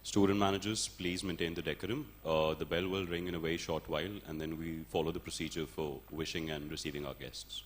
Student managers, please maintain the decorum. The bell will ring in a very short while, and then we follow the procedure for wishing and receiving our guests.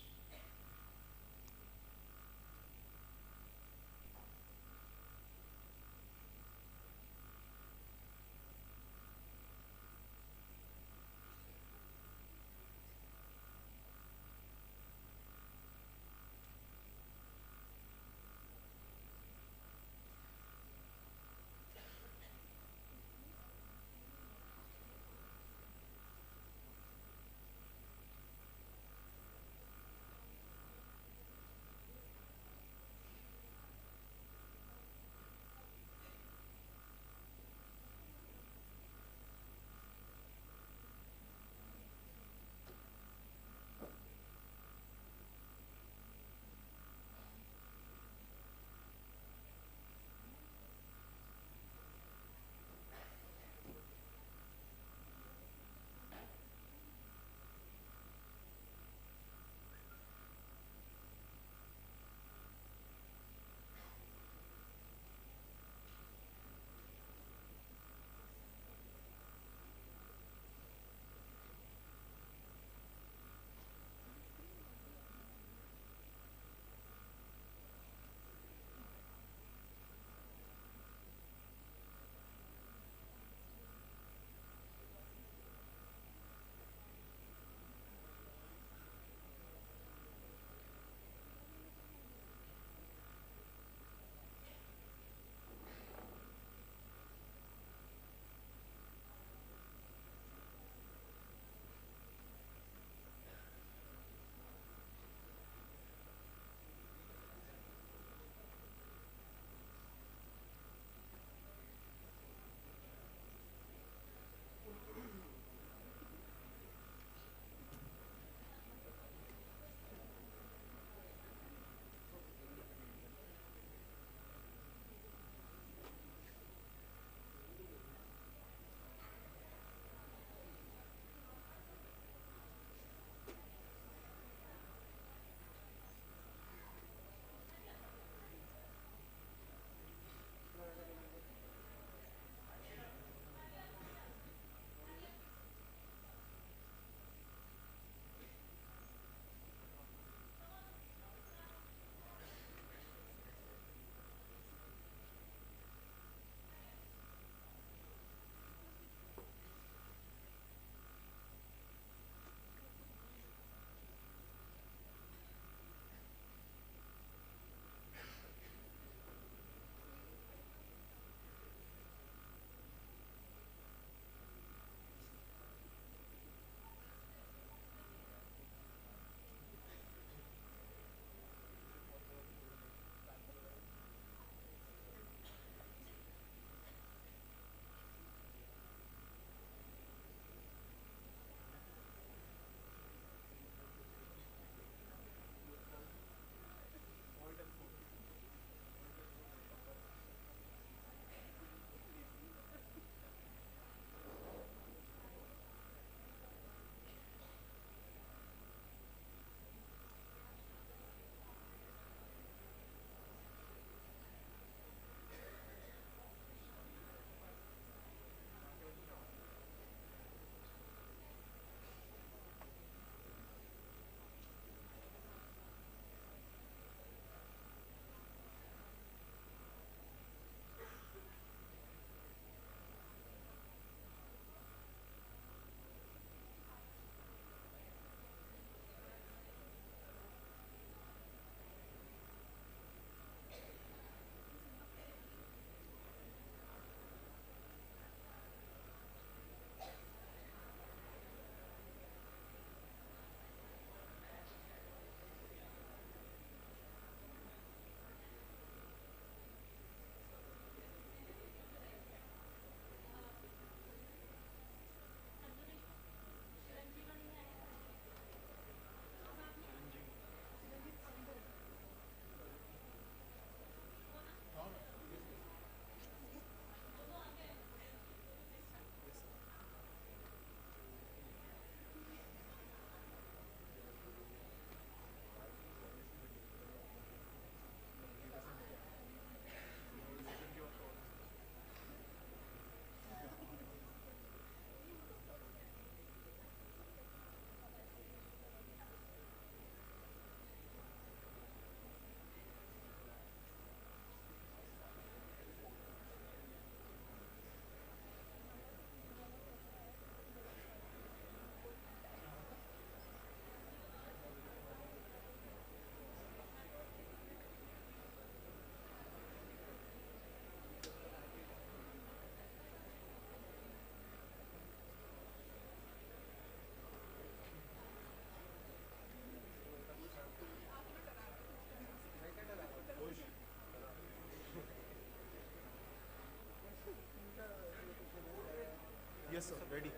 Yes, sir. Ready.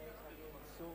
So,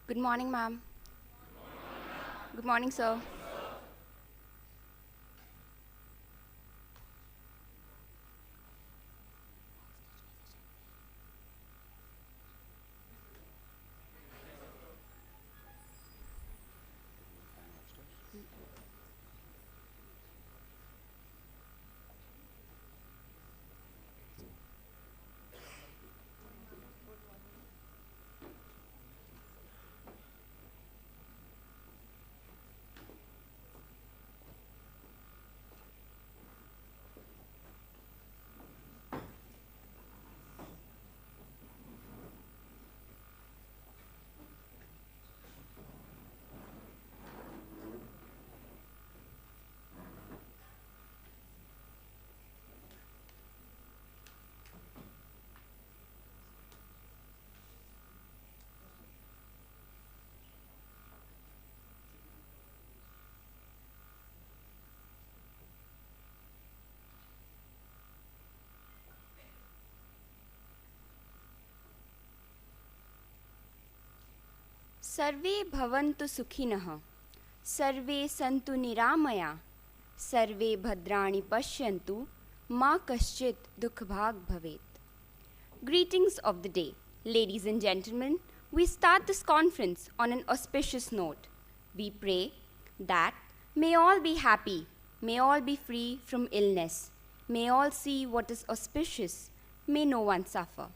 Good morning, ma'am. Good morning, sir. सर्वे भवन्तु सुखिनः, सर्वे सन्तु निरामया, सर्वे भद्राणि पश्यन्तु, मा कश्चित् दुःखभाग् भवेत्. Greetings of the day. Ladies and gentlemen, we start this conference on an auspicious note. We pray that may all be happy, may all be free from illness, may all see what is auspicious, may no one suffer.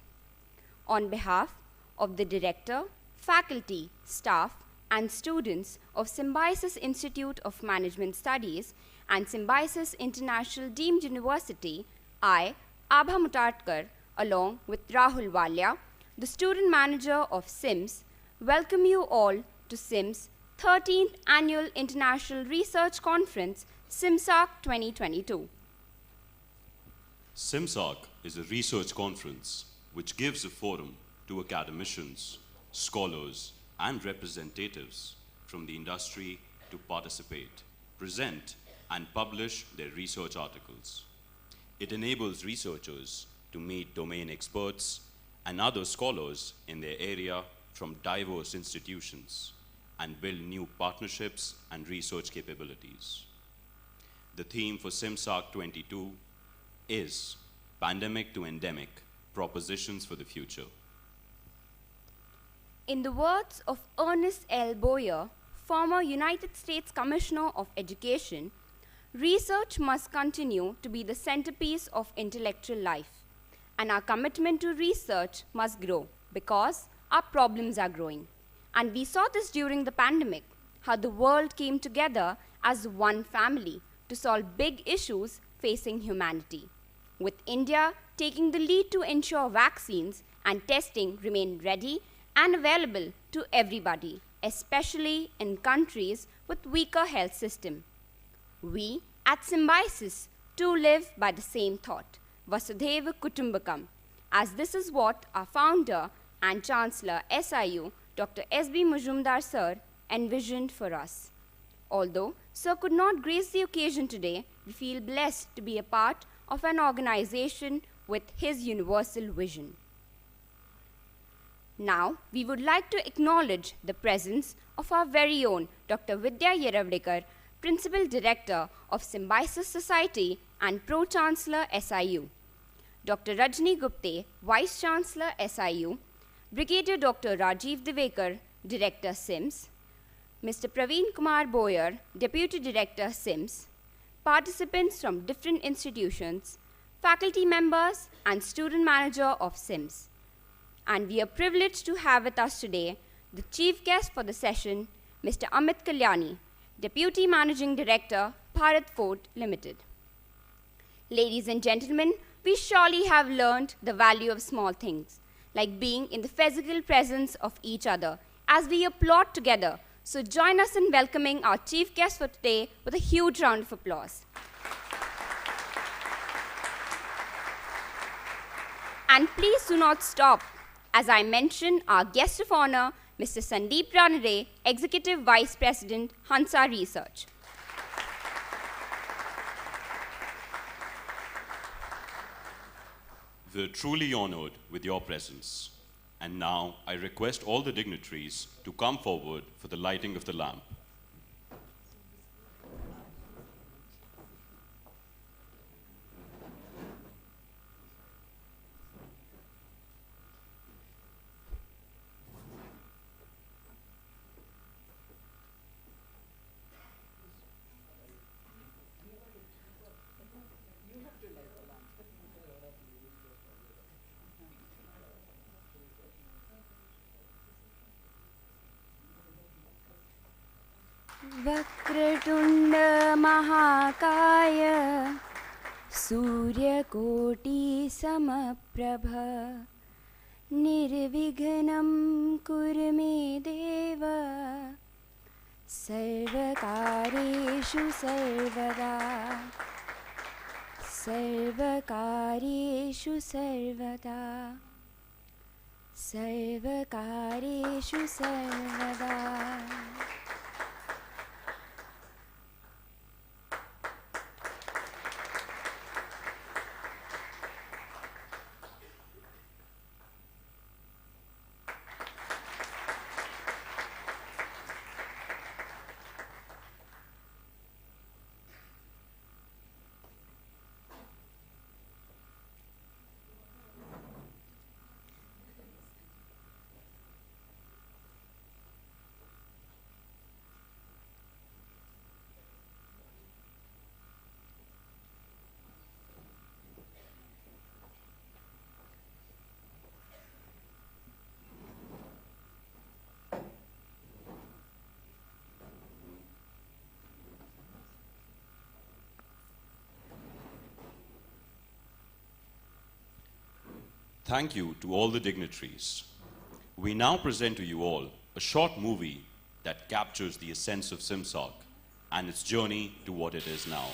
On behalf of the director, faculty, staff, and students of Symbiosis Institute of Management Studies and Symbiosis International Deemed University, I, Abha Mutatkar, along with Rahul Walia, the student manager of SIMS, welcome you all to SIMS' 13th Annual International Research Conference, SIMSARC 2022. SIMSARC is a research conference which gives a forum to academicians, scholars, and representatives from the industry to participate, present, and publish their research articles. It enables researchers to meet domain experts and other scholars in their area from diverse institutions and build new partnerships and research capabilities. The theme for SIMSARC 22 is Pandemic to Endemic, Propositions for the Future. In the words of Ernest L. Boyer, former United States Commissioner of Education, research must continue to be the centerpiece of intellectual life, and our commitment to research must grow because our problems are growing. And we saw this during the pandemic, how the world came together as one family to solve big issues facing humanity, with India taking the lead to ensure vaccines and testing remain ready and available to everybody, especially in countries with weaker health system. We at Symbiosis too live by the same thought, Vasudhaiva Kutumbakam, as this is what our founder and Chancellor SIU, Dr. S.B. Majumdar Sir, envisioned for us. Although Sir could not grace the occasion today, we feel blessed to be a part of an organization with his universal vision. Now, we would like to acknowledge the presence of our very own Dr. Vidya Yeravdekar, Principal Director of Symbiosis Society and Pro-Chancellor SIU, Dr. Rajni Gupte, Vice Chancellor SIU, Brigadier Dr. Rajiv Divekar, Director SIMS, Mr. Praveen Kumar Boyer, Deputy Director SIMS, participants from different institutions, faculty members, and student manager of SIMS. And we are privileged to have with us today the chief guest for the session, Mr. Amit Kalyani, Deputy Managing Director, Bharat Fort Limited. Ladies and gentlemen, we surely have learned the value of small things, like being in the physical presence of each other as we applaud together. So join us in welcoming our chief guest for today with a huge round of applause. And please do not stop. As I mentioned, our guest of honor, Mr. Sandeep Ranade, Executive Vice President, Hansa Research. We're truly honored with your presence. And now I request all the dignitaries to come forward for the lighting of the lamp. वक्रतुण्ड महाकाय सूर्यकोटि समप्रभ निर्विघ्नं कुरु मे देव सर्वकार्येषु सर्वदा सर्वकार्येषु सर्वदा सर्वकार्येषु सर्वदा. Thank you to all the dignitaries. We now present to you all a short movie that captures the essence of SIMSARC and its journey to what it is now.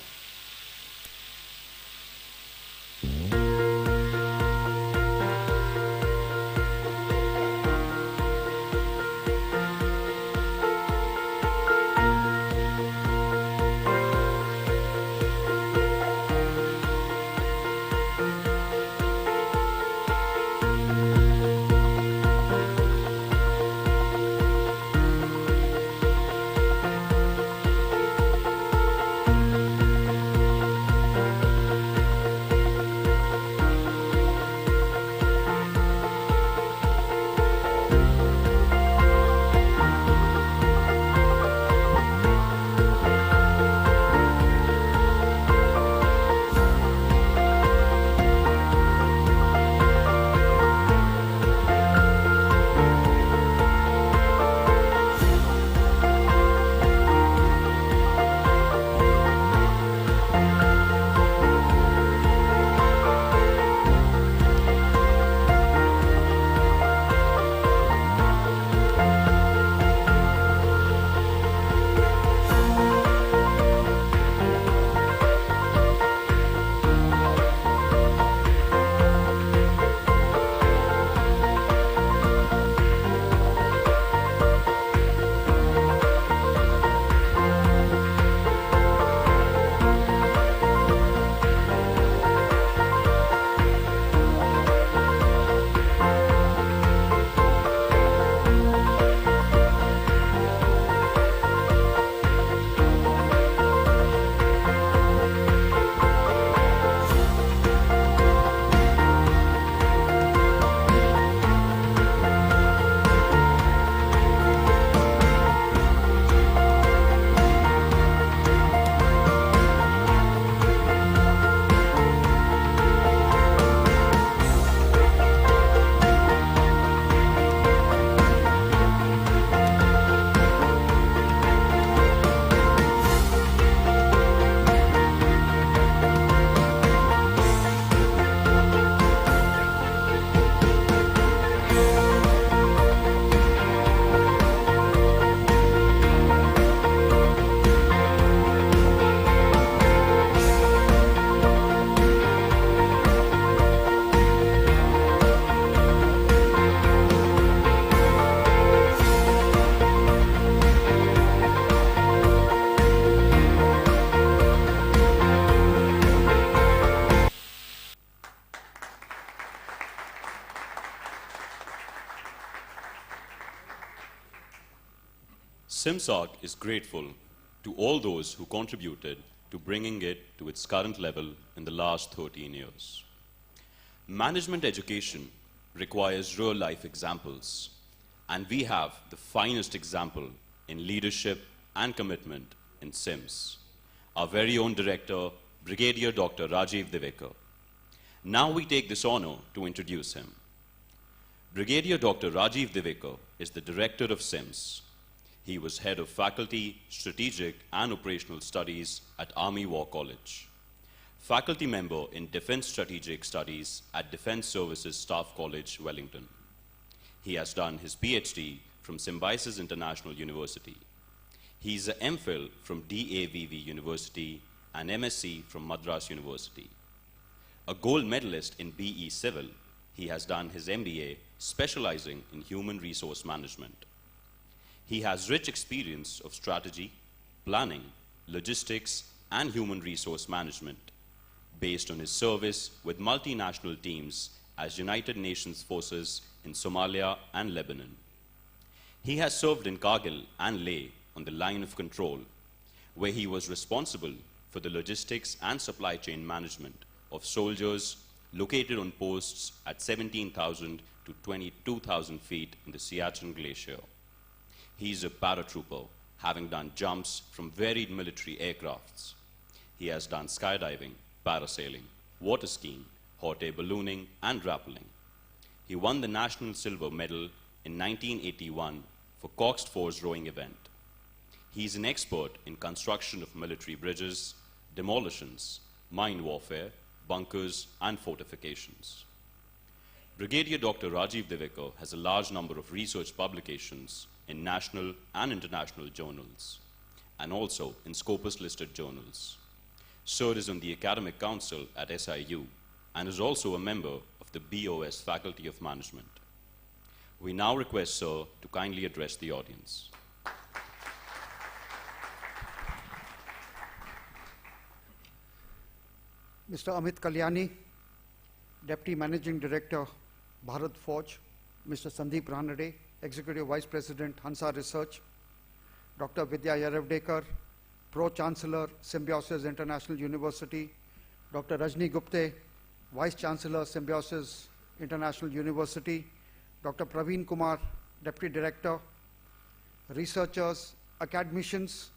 SIMSARC is grateful to all those who contributed to bringing it to its current level in the last 13 years. Management education requires real-life examples, and we have the finest example in leadership and commitment in SIMS, our very own director, Brigadier Dr. Rajiv Divekar. Now we take this honor to introduce him. Brigadier Dr. Rajiv Divekar is the director of SIMS. He was head of faculty, strategic and operational studies at Army War College, faculty member in Defense Strategic Studies at Defense Services Staff College, Wellington. He has done his PhD from Symbiosis International University. He is an MPhil from DAVV University and MSc from Madras University. A gold medalist in BE Civil, he has done his MBA specializing in human resource management. He has rich experience of strategy, planning, logistics, and human resource management based on his service with multinational teams as United Nations forces in Somalia and Lebanon. He has served in Kargil and Leh on the line of control, where he was responsible for the logistics and supply chain management of soldiers located on posts at 17,000 to 22,000 feet in the Siachen Glacier. He is a paratrooper, having done jumps from varied military aircrafts. He has done skydiving, parasailing, water skiing, hot air ballooning, and rappelling. He won the National Silver Medal in 1981 for Coxed Force rowing event. He is an expert in construction of military bridges, demolitions, mine warfare, bunkers, and fortifications. Brigadier Dr. Rajiv Divekar has a large number of research publications in national and international journals, and also in Scopus-listed journals. Sir is on the Academic Council at SIU and is also a member of the BOS Faculty of Management. We now request Sir to kindly address the audience. Mr. Amit Kalyani, Deputy Managing Director, Bharat Forge, Mr. Sandeep Ranade, Executive Vice President, Hansa Research, Dr. Vidya Yaravdekar, Pro-Chancellor, Symbiosis International University, Dr. Rajni Gupte, Vice Chancellor, Symbiosis International University, Dr. Praveen Kumar, Deputy Director, researchers, academicians,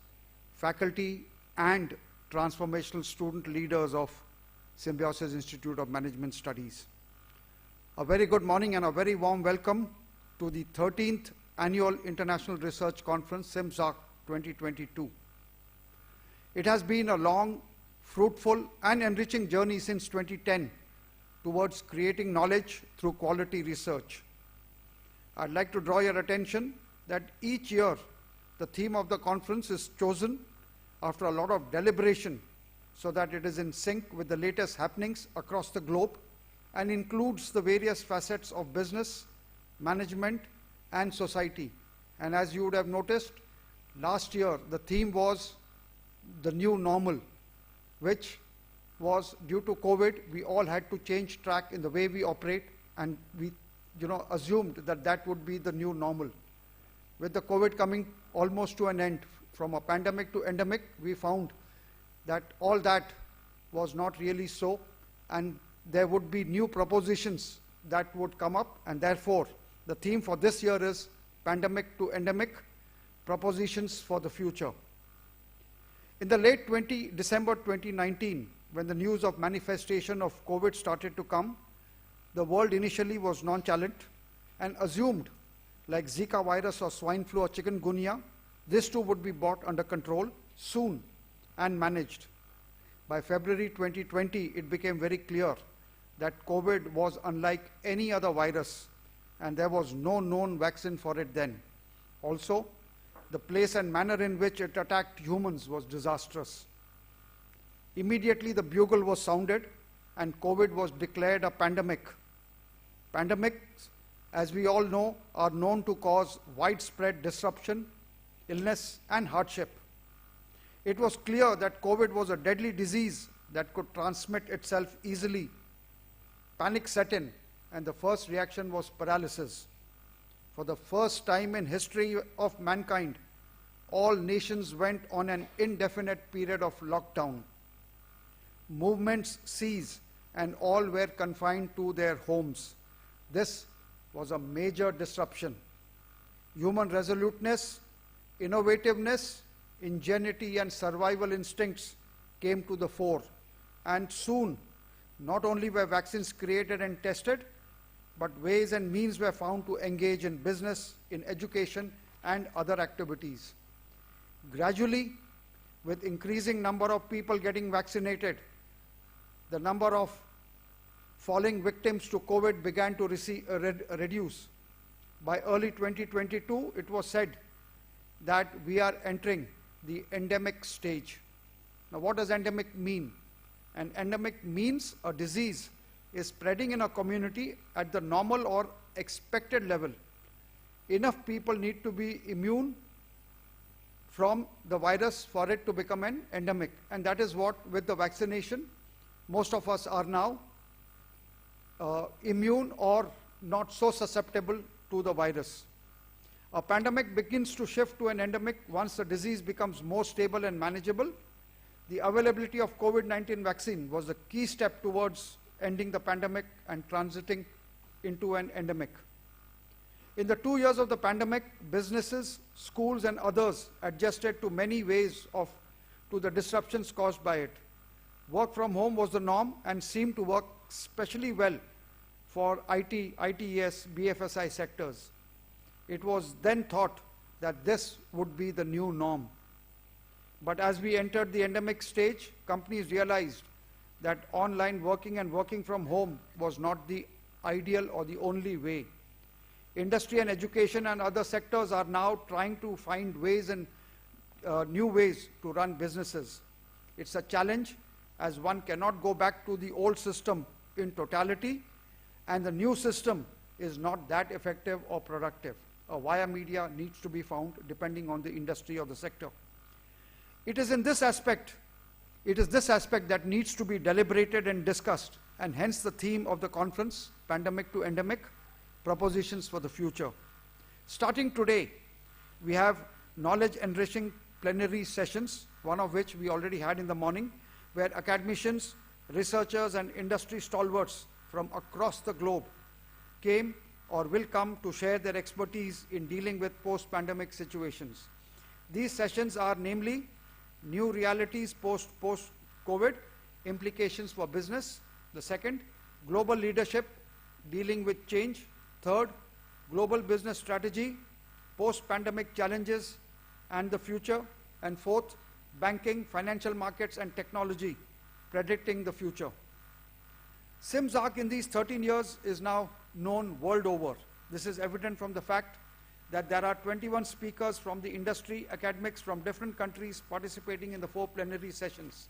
faculty, and transformational student leaders of Symbiosis Institute of Management Studies. A very good morning and a very warm welcome to the 13th Annual International Research Conference, SIMSARC 2022. It has been a long, fruitful, and enriching journey since 2010 towards creating knowledge through quality research. I'd like to draw your attention that each year the theme of the conference is chosen after a lot of deliberation so that it is in sync with the latest happenings across the globe and includes the various facets of business, management, and society. And as you would have noticed, last year the theme was the new normal, which was due to COVID. We all had to change track in the way we operate, and we assumed that that would be the new normal. With the COVID coming almost to an end, from a pandemic to endemic, we found that all that was not really so, and there would be new propositions that would come up, and therefore the theme for this year is Pandemic to Endemic, Propositions for the Future. In the late December 2019, when the news of manifestation of COVID started to come, the world initially was nonchalant and assumed, like Zika virus or swine flu or chikungunya, this too would be brought under control soon and managed. By February 2020, it became very clear that COVID was unlike any other virus, and there was no known vaccine for it then. Also, the place and manner in which it attacked humans was disastrous. Immediately, the bugle was sounded, and COVID was declared a pandemic. Pandemics, as we all know, are known to cause widespread disruption, illness, and hardship. It was clear that COVID was a deadly disease that could transmit itself easily. Panic set in, and the first reaction was paralysis. For the first time in history of mankind, all nations went on an indefinite period of lockdown. Movements ceased and all were confined to their homes. This was a major disruption. Human resoluteness, innovativeness, ingenuity and survival instincts came to the fore, and soon not only were vaccines created and tested, but ways and means were found to engage in business, in education and other activities. Gradually, with increasing number of people getting vaccinated, the number of falling victims to COVID began to reduce. By early 2022, it was said that we are entering the endemic stage. Now, what does endemic mean? An endemic means a disease is spreading in a community at the normal or expected level. Enough people need to be immune from the virus for it to become an endemic. And that is what, with the vaccination, most of us are now immune or not so susceptible to the virus. A pandemic begins to shift to an endemic once the disease becomes more stable and manageable. The availability of COVID-19 vaccine was the key step towards ending the pandemic and transiting into an endemic. In the 2 years of the pandemic, businesses, schools and others adjusted to many ways to the disruptions caused by it. Work from home was the norm and seemed to work especially well for IT, ITES, BFSI sectors. It was then thought that this would be the new norm. But as we entered the endemic stage, companies realized that online working and working from home was not the ideal or the only way. Industry and education and other sectors are now trying to find ways and new ways to run businesses. It's a challenge, as one cannot go back to the old system in totality, and the new system is not that effective or productive. A via media needs to be found depending on the industry or the sector. It is this aspect that needs to be deliberated and discussed, and hence the theme of the conference, Pandemic to Endemic, Propositions for the Future. Starting today, we have knowledge-enriching plenary sessions, one of which we already had in the morning, where academicians, researchers and industry stalwarts from across the globe came or will come to share their expertise in dealing with post-pandemic situations. These sessions are namely new realities post-COVID, implications for business. The second, global leadership, dealing with change. Third, global business strategy, post-pandemic challenges and the future. And fourth, banking, financial markets and technology, predicting the future. SIMSARC in these 13 years is now known world over. This is evident from the fact that there are 21 speakers from the industry, academics from different countries participating in the 4 plenary sessions.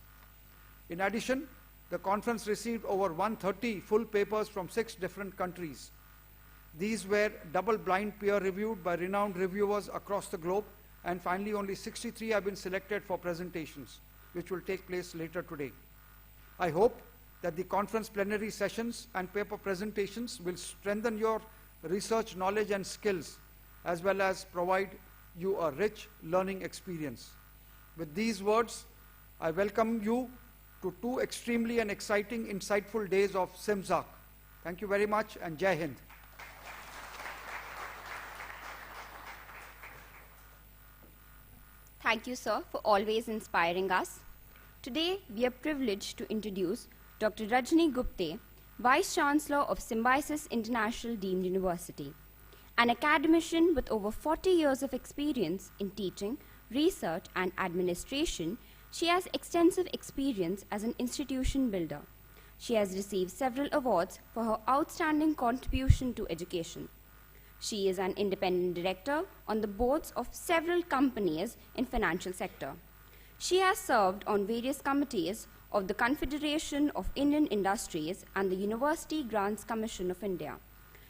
In addition, the conference received over 130 full papers from 6 different countries. These were double-blind peer-reviewed by renowned reviewers across the globe, and finally only 63 have been selected for presentations, which will take place later today. I hope that the conference plenary sessions and paper presentations will strengthen your research knowledge and skills, as well as provide you a rich learning experience. With these words, I welcome you to 2 extremely and exciting, insightful days of SIMSARC. Thank you very much, and Jai Hind. Thank you, sir, for always inspiring us. Today, we are privileged to introduce Dr. Rajni Gupte, Vice Chancellor of Symbiosis International Deemed University. An academician with over 40 years of experience in teaching, research, and administration, she has extensive experience as an institution builder. She has received several awards for her outstanding contribution to education. She is an independent director on the boards of several companies in financial sector. She has served on various committees of the Confederation of Indian Industries and the University Grants Commission of India.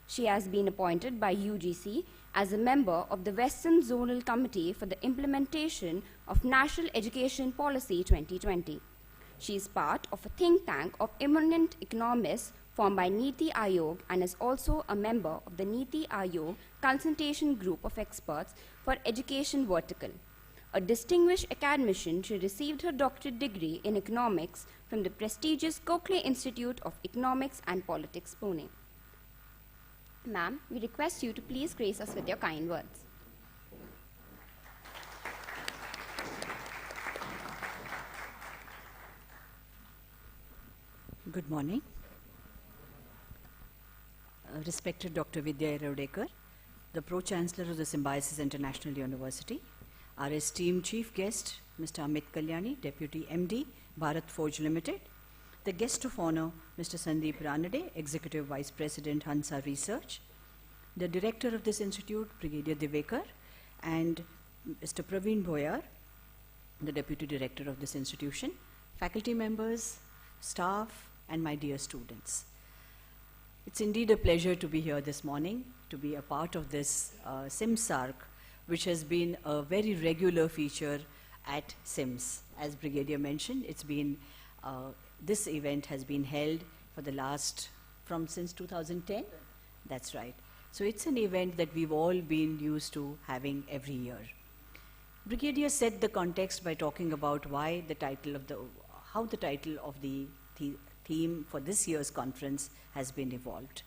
She has been appointed by UGC as a member of the Western Zonal Committee for the Implementation of National Education Policy 2020. She is part of a think tank of eminent economists formed by Niti Aayog and is also a member of the Niti Aayog Consultation Group of Experts for Education Vertical. a distinguished academician. She received her doctorate degree in economics from the prestigious Cochlea Institute of Economics and Politics, Pune. Ma'am, we request you to please grace us with your kind words. Good morning. Respected Dr. Vidya Yaravdekar, the Pro-Chancellor of the Symbiosis International University, our esteemed Chief Guest, Mr. Amit Kalyani, Deputy MD, Bharat Forge Limited, the Guest of Honor, Mr. Sandeep Ranade, Executive Vice President, Hansa Research, the Director of this institute, Brigadier Divekar, and Mr. Praveen Boyar, the Deputy Director of this institution, faculty members, staff, and my dear students. It's indeed a pleasure to be here this morning, to be a part of this SIMSARC, which has been a very regular feature at SIMS. As Brigadier mentioned, it's been, this event has been held for the since 2010? That's right. So it's an event that we've all been used to having every year. Brigadier set the context by talking about how the title of the theme for this year's conference has been evolved.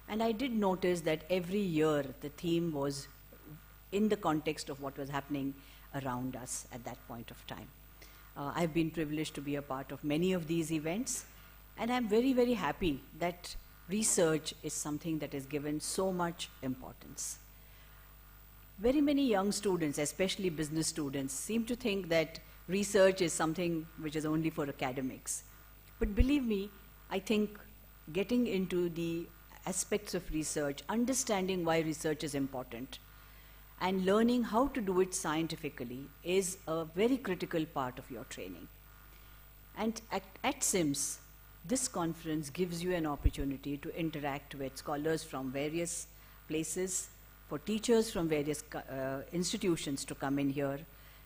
And I did notice that every year the theme was in the context of what was happening around us at that point of time. I've been privileged to be a part of many of these events, and I'm very, very happy that research is something that is given so much importance. Very many young students, especially business students, seem to think that research is something which is only for academics. But believe me, I think getting into the aspects of research, understanding why research is important, and learning how to do it scientifically is a very critical part of your training. And at SIMS, this conference gives you an opportunity to interact with scholars from various places, for teachers from various institutions to come in here,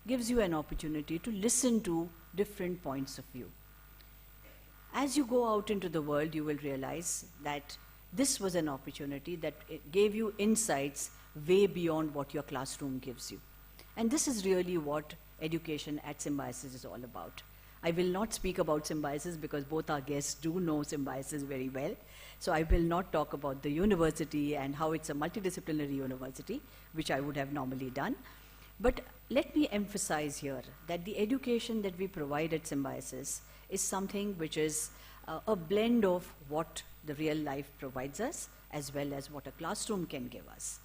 gives you an opportunity to listen to different points of view. As you go out into the world, you will realize that this was an opportunity that gave you insights way beyond what your classroom gives you. And this is really what education at Symbiosis is all about. I will not speak about Symbiosis because both our guests do know Symbiosis very well. So I will not talk about the university and how it's a multidisciplinary university, which I would have normally done. But let me emphasize here that the education that we provide at Symbiosis is something which is a blend of what the real life provides us as well as what a classroom can give us.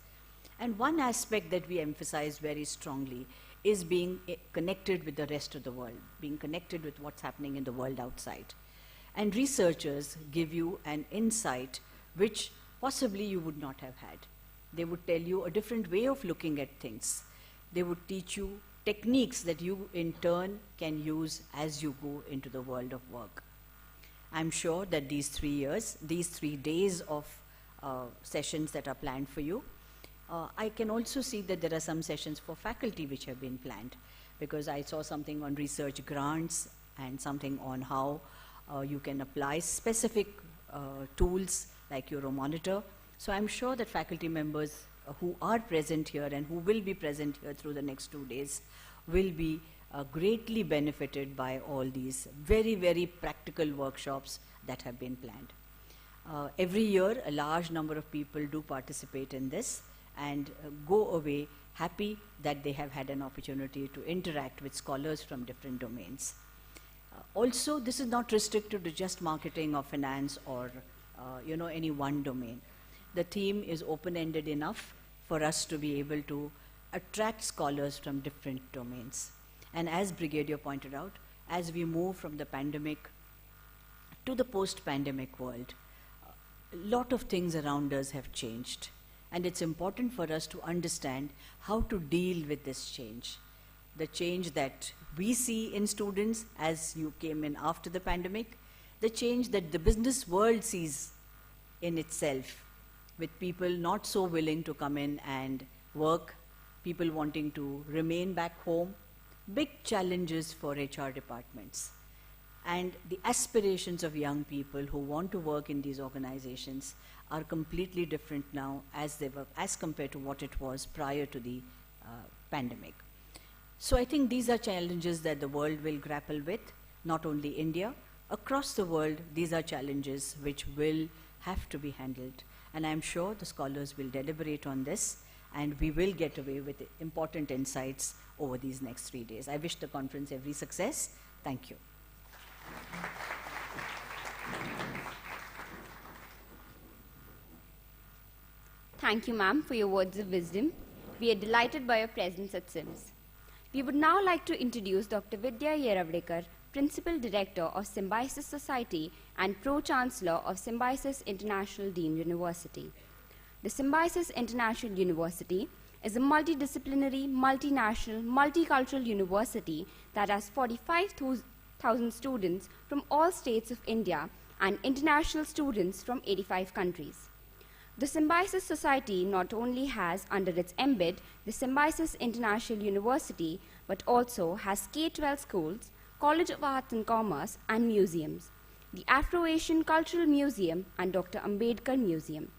And one aspect that we emphasize very strongly is being connected with the rest of the world, being connected with what's happening in the world outside. And researchers give you an insight which possibly you would not have had. They would tell you a different way of looking at things. They would teach you techniques that you in turn can use as you go into the world of work. I'm sure that these 3 days of sessions that are planned for you, I can also see that there are some sessions for faculty which have been planned, because I saw something on research grants and something on how you can apply specific tools like Euromonitor. So I'm sure that faculty members who are present here and who will be present here through the next 2 days will be greatly benefited by all these very, very practical workshops that have been planned. Every year, a large number of people do participate in this and go away happy that they have had an opportunity to interact with scholars from different domains. Also, this is not restricted to just marketing or finance or any one domain. The theme is open-ended enough for us to be able to attract scholars from different domains. And as Brigadier pointed out, as we move from the pandemic to the post-pandemic world, a lot of things around us have changed. And it's important for us to understand how to deal with this change. The change that we see in students as you came in after the pandemic, the change that the business world sees in itself, with people not so willing to come in and work, people wanting to remain back home, big challenges for HR departments. And the aspirations of young people who want to work in these organizations are completely different now as compared to what it was prior to the pandemic. So I think these are challenges that the world will grapple with, not only India. Across the world, these are challenges which will have to be handled. And I'm sure the scholars will deliberate on this, and we will get away with important insights over these next 3 days. I wish the conference every success. Thank you. Thank you, ma'am, for your words of wisdom. We are delighted by your presence at SIMS. We would now like to introduce Dr. Vidya Yeravdekar, Principal Director of Symbiosis Society and Pro-Chancellor of Symbiosis International Deemed University. The Symbiosis International University is a multidisciplinary, multinational, multicultural university that has 45,000 students from all states of India and international students from 85 countries. The Symbiosis Society not only has under its embed the Symbiosis International University, but also has K-12 schools, College of Arts and Commerce, and museums, the Afro-Asian Cultural Museum and Dr. Ambedkar Museum.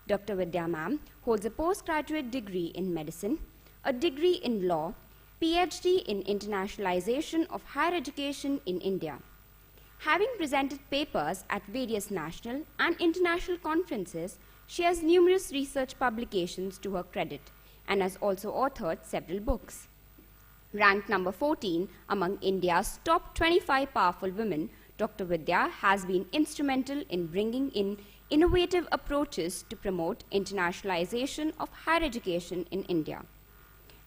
Dr. Vidya ma'am holds a postgraduate degree in medicine, a degree in law, PhD in internationalization of higher education in India. Having presented papers at various national and international conferences, she has numerous research publications to her credit and has also authored several books. Ranked number 14 among India's top 25 powerful women, Dr. Vidya has been instrumental in bringing in innovative approaches to promote internationalization of higher education in India.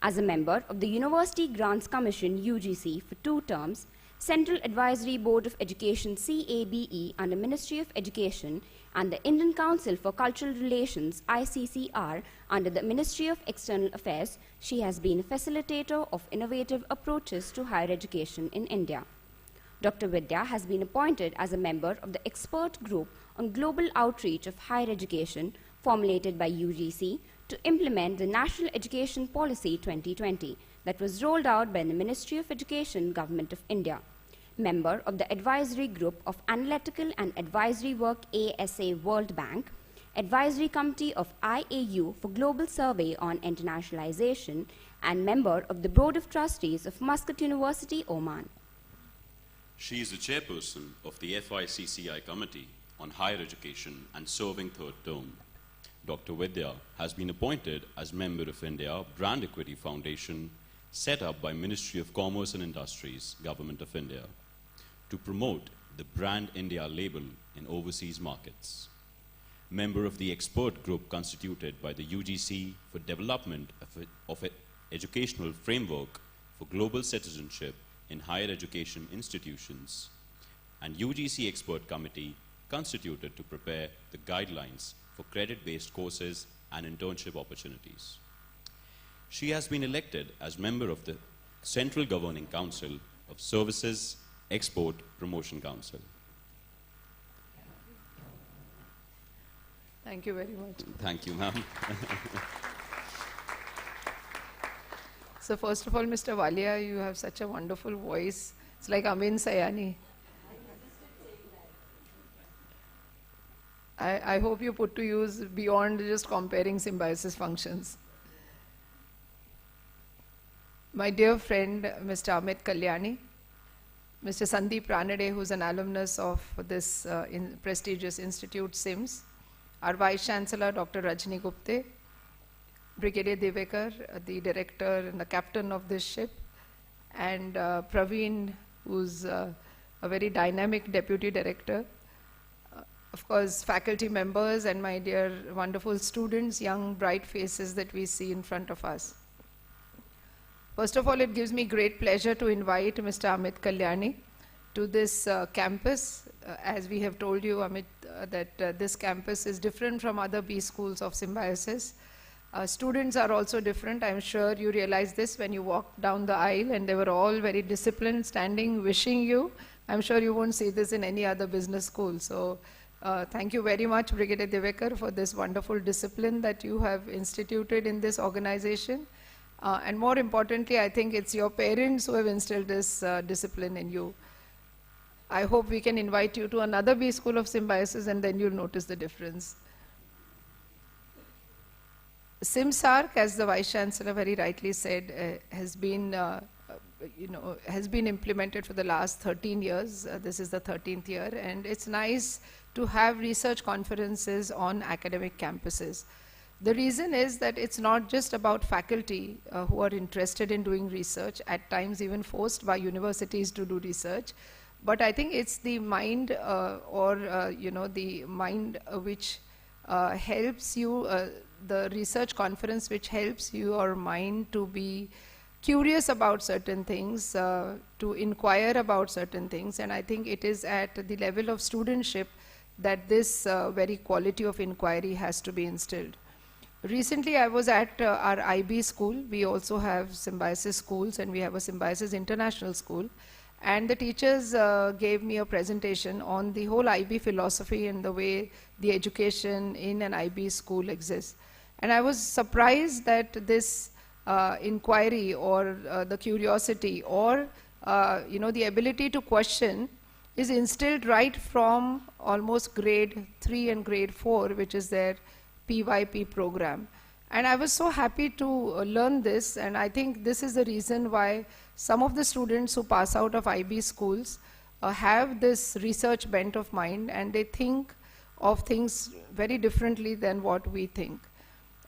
As a member of the University Grants Commission UGC for 2 terms, Central Advisory Board of Education CABE under Ministry of Education, and the Indian Council for Cultural Relations ICCR under the Ministry of External Affairs, she has been a facilitator of innovative approaches to higher education in India. Dr. Vidya has been appointed as a member of the expert group on global outreach of higher education formulated by UGC to implement the National Education Policy 2020 that was rolled out by the Ministry of Education, Government of India. Member of the Advisory Group of Analytical and Advisory Work ASA World Bank, Advisory Committee of IAU for Global Survey on Internationalization, and member of the Board of Trustees of Muscat University, Oman. She is the chairperson of the FICCI Committee on Higher Education and serving 3rd term. Dr. Vidya has been appointed as member of India Brand Equity Foundation, set up by Ministry of Commerce and Industries, Government of India, to promote the Brand India label in overseas markets. Member of the expert group constituted by the UGC for development of an educational framework for global citizenship in higher education institutions, and UGC expert committee constituted to prepare the guidelines for credit-based courses and internship opportunities. She has been elected as member of the Central Governing Council of Services Export Promotion Council. Thank you very much. Thank you, ma'am. So first of all, Mr. Walia, you have such a wonderful voice. It's like Amin Sayani. I hope you put to use beyond just comparing symbiosis functions. My dear friend, Mr. Amit Kalyani, Mr. Sandeep Ranade, who's an alumnus of this prestigious institute, SIMS, our Vice Chancellor, Dr. Rajni Gupte, Brigadier Devekar, the director and the captain of this ship, and Praveen, who's a very dynamic deputy director, of course, faculty members, and my dear wonderful students, young bright faces that we see in front of us. First of all, it gives me great pleasure to invite Mr. Amit Kalyani to this campus. As we have told you, Amit, that this campus is different from other B schools of Symbiosis. Students are also different. I'm sure you realize this when you walk down the aisle, and they were all very disciplined, standing, wishing you. I'm sure you won't see this in any other business school. So thank you very much, Brigadier Devekar, for this wonderful discipline that you have instituted in this organization. And more importantly, I think it's your parents who have instilled this discipline in you. I hope we can invite you to another B School of Symbiosis, and then you'll notice the difference. SIMSARC, as the Vice Chancellor very rightly said, has been has been implemented for the last 13 years. This is the 13th year, and it's nice to have research conferences on academic campuses. The reason is that it's not just about faculty who are interested in doing research, at times even forced by universities to do research, but I think it's the mind the mind which helps you, the research conference which helps your mind to be curious about certain things, to inquire about certain things, and I think it is at the level of studentship that this very quality of inquiry has to be instilled. Recently I was at our IB school. We also have Symbiosis schools, and we have a Symbiosis International School, and the teachers gave me a presentation on the whole IB philosophy and the way the education in an IB school exists. And I was surprised that this inquiry or the curiosity or the ability to question is instilled right from almost grade 3 and grade 4, which is their PYP program. And I was so happy to learn this, and I think this is the reason why some of the students who pass out of IB schools have this research bent of mind, and they think of things very differently than what we think.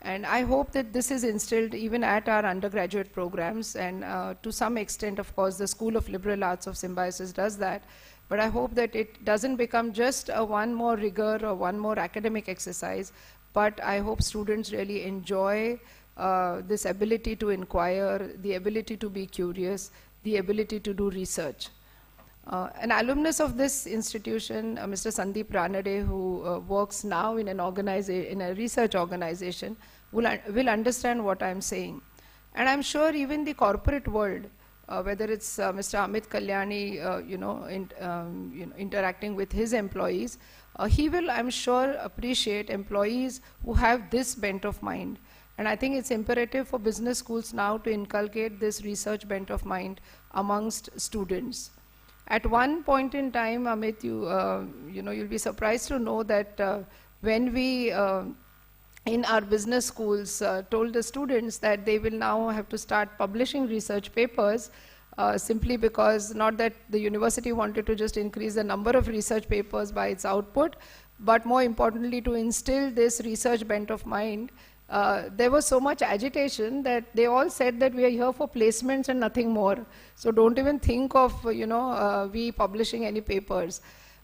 And I hope that this is instilled even at our undergraduate programs, and to some extent, of course, the School of Liberal Arts of Symbiosis does that. But I hope that it doesn't become just one more rigor or one more academic exercise, but I hope students really enjoy this ability to inquire, the ability to be curious, the ability to do research. An alumnus of this institution, Mr. Sandeep Ranade, who works now in a research organization, will understand what I'm saying. And I'm sure even the corporate world, whether it's Mr. Amit Kalyani, interacting with his employees, he will, I'm sure, appreciate employees who have this bent of mind. And I think it's imperative for business schools now to inculcate this research bent of mind amongst students. At one point in time, Amit, you'll be surprised to know that when we, in our business schools, told the students that they will now have to start publishing research papers, simply because not that the university wanted to just increase the number of research papers by its output, but more importantly to instill this research bent of mind. There was so much agitation that they all said that we are here for placements and nothing more. So don't even think of we publishing any papers.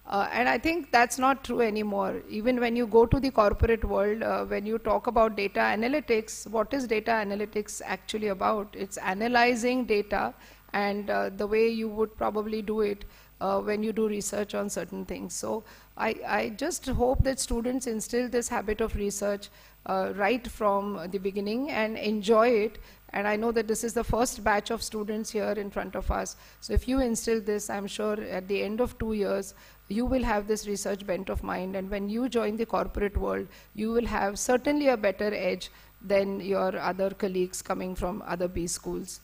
And I think that's not true anymore. Even when you go to the corporate world, when you talk about data analytics, what is data analytics actually about? It's analyzing data, and the way you would probably do it when you do research on certain things. So I just hope that students instill this habit of research right from the beginning and enjoy it. And I know that this is the first batch of students here in front of us. So if you instill this, I'm sure at the end of 2 years, you will have this research bent of mind. And when you join the corporate world, you will have certainly a better edge than your other colleagues coming from other B schools.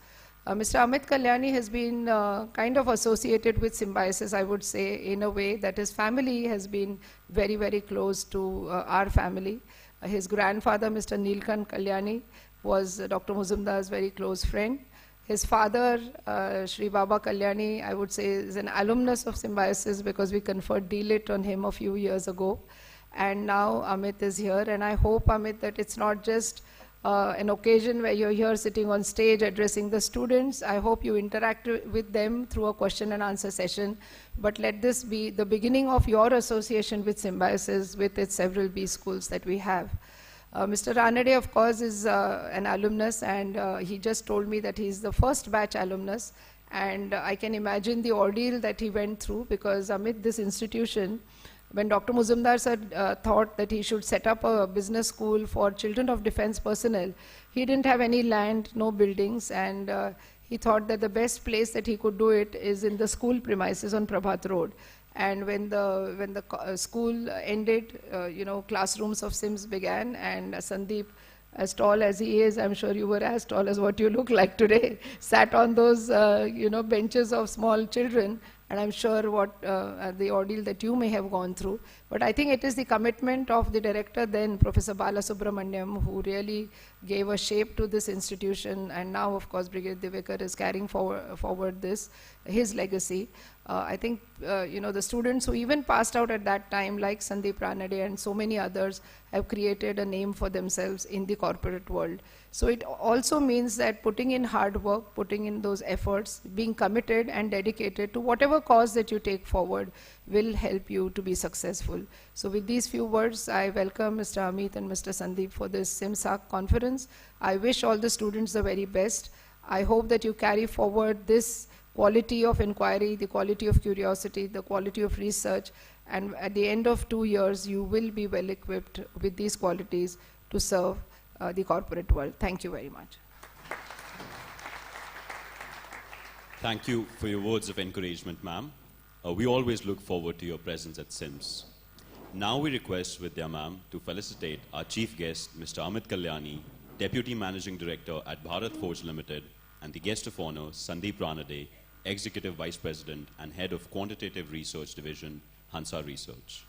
Mr. Amit Kalyani has been kind of associated with Symbiosis, I would say, in a way that his family has been very, very close to our family. His grandfather, Mr. Neelkant Kalyani, was Dr. Muzumdar's very close friend. His father, Shri Baba Kalyani, I would say, is an alumnus of Symbiosis because we conferred D.Lit on him a few years ago. And now Amit is here, and I hope, Amit, that it's not just an occasion where you're here sitting on stage addressing the students. I hope you interact with them through a question and answer session, but let this be the beginning of your association with Symbiosis, with its several B schools that we have. Mr. Ranade, of course, is an alumnus, and he just told me that he's the first batch alumnus, and I can imagine the ordeal that he went through, because amid this institution, when Dr. Muzumdar sir thought that he should set up a business school for children of defense personnel, he didn't have any land, no buildings, and he thought that the best place that he could do it is in the school premises on Prabhat Road. And when the school ended, classrooms of SIMS began, and Sandeep, as tall as he is, I'm sure you were as tall as what you look like today, sat on those benches of small children and I'm sure what the ordeal that you may have gone through. But I think it is the commitment of the director then, Professor Balasubramaniam, who really gave a shape to this institution, and now, of course, Brigadier Divekar is carrying forward his legacy. I think, the students who even passed out at that time, like Sandeep Ranade and so many others, have created a name for themselves in the corporate world. So it also means that putting in hard work, putting in those efforts, being committed and dedicated to whatever cause that you take forward will help you to be successful. So with these few words, I welcome Mr. Amit and Mr. Sandeep for this SIMSARC conference. I wish all the students the very best. I hope that you carry forward this quality of inquiry, the quality of curiosity, the quality of research, and at the end of 2 years, you will be well equipped with these qualities to serve the corporate world. Thank you very much. Thank you for your words of encouragement, ma'am. We always look forward to your presence at SIMS. Now we request Vidya ma'am to felicitate our chief guest, Mr. Amit Kalyani, Deputy Managing Director at Bharat Forge Limited, and the guest of honor, Sandeep Ranade, Executive Vice President and Head of Quantitative Research Division, Hansa Research.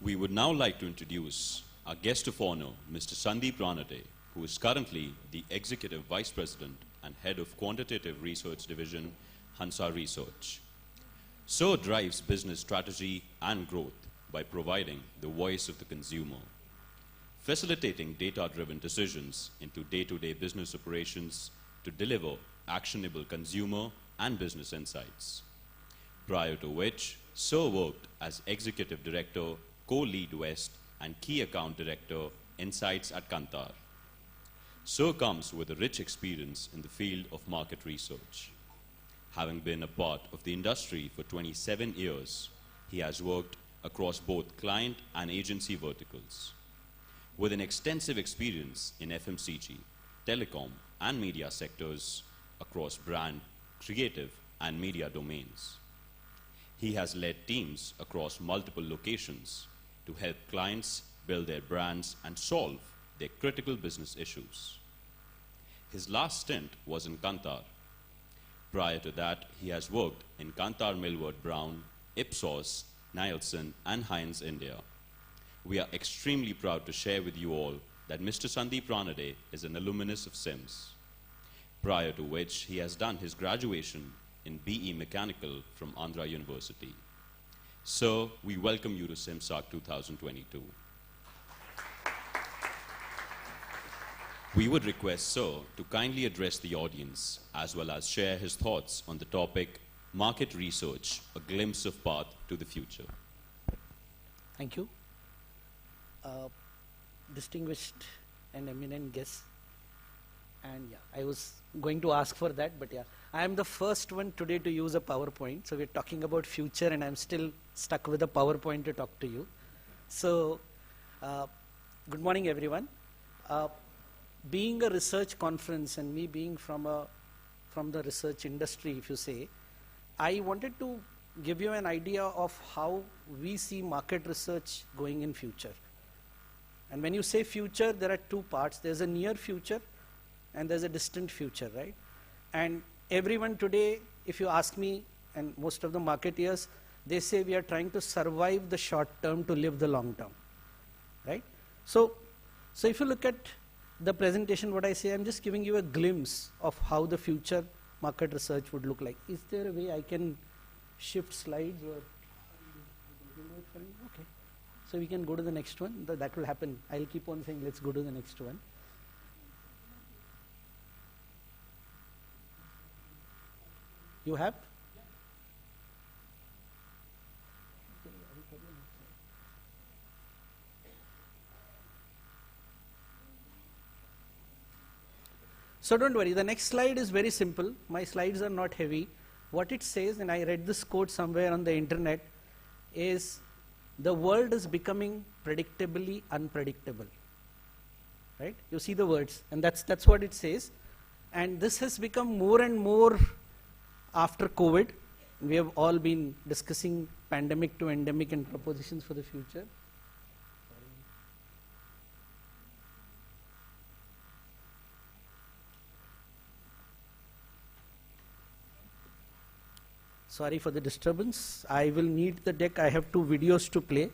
We would now like to introduce our guest of honor, Mr. Sandeep Ranade, who is currently the Executive Vice President and Head of Quantitative Research Division, Hansa Research. Sir drives business strategy and growth by providing the voice of the consumer, facilitating data-driven decisions into day-to-day business operations to deliver actionable consumer and business insights. Prior to which, Sir worked as Executive Director, Co-Lead West, and Key Account Director, Insights at Kantar. Sir comes with a rich experience in the field of market research. Having been a part of the industry for 27 years, he has worked across both client and agency verticals. With an extensive experience in FMCG, telecom, and media sectors across brand, creative, and media domains. He has led teams across multiple locations to help clients build their brands and solve their critical business issues. His last stint was in Kantar. Prior to that, he has worked in Kantar Millward Brown, Ipsos, Nielsen, and Heinz India. We are extremely proud to share with you all that Mr. Sandeep Ranade is an alumnus of SIMS, prior to which he has done his graduation in BE Mechanical from Andhra University. Sir, we welcome you to SIMSARC 2022. We would request Sir to kindly address the audience as well as share his thoughts on the topic, Market Research, a Glimpse of Path to the Future. Thank you. Distinguished and eminent guests. And yeah, I was going to ask for that, but yeah, I am the first one today to use a PowerPoint. So we're talking about future and I'm still stuck with a PowerPoint to talk to you. So good morning, everyone. Being a research conference and me being from the research industry, if you say, I wanted to give you an idea of how we see market research going in future. And when you say future, there are two parts. There's a near future and there's a distant future, right? And everyone today, if you ask me, and most of the marketeers, they say we are trying to survive the short term to live the long term, right? So if you look at the presentation, what I say, I'm just giving you a glimpse of how the future market research would look like. Is there a way I can shift slides or? Okay. So we can go to the next one. That will happen. I'll keep on saying, let's go to the next one. You have? So don't worry, the next slide is very simple. My slides are not heavy. What it says, and I read this quote somewhere on the internet, is the world is becoming predictably unpredictable. Right? You see the words, and that's what it says. And this has become more and more after COVID. We have all been discussing pandemic to endemic and propositions for the future. Sorry for the disturbance. I will need the deck. I have 2 videos to play,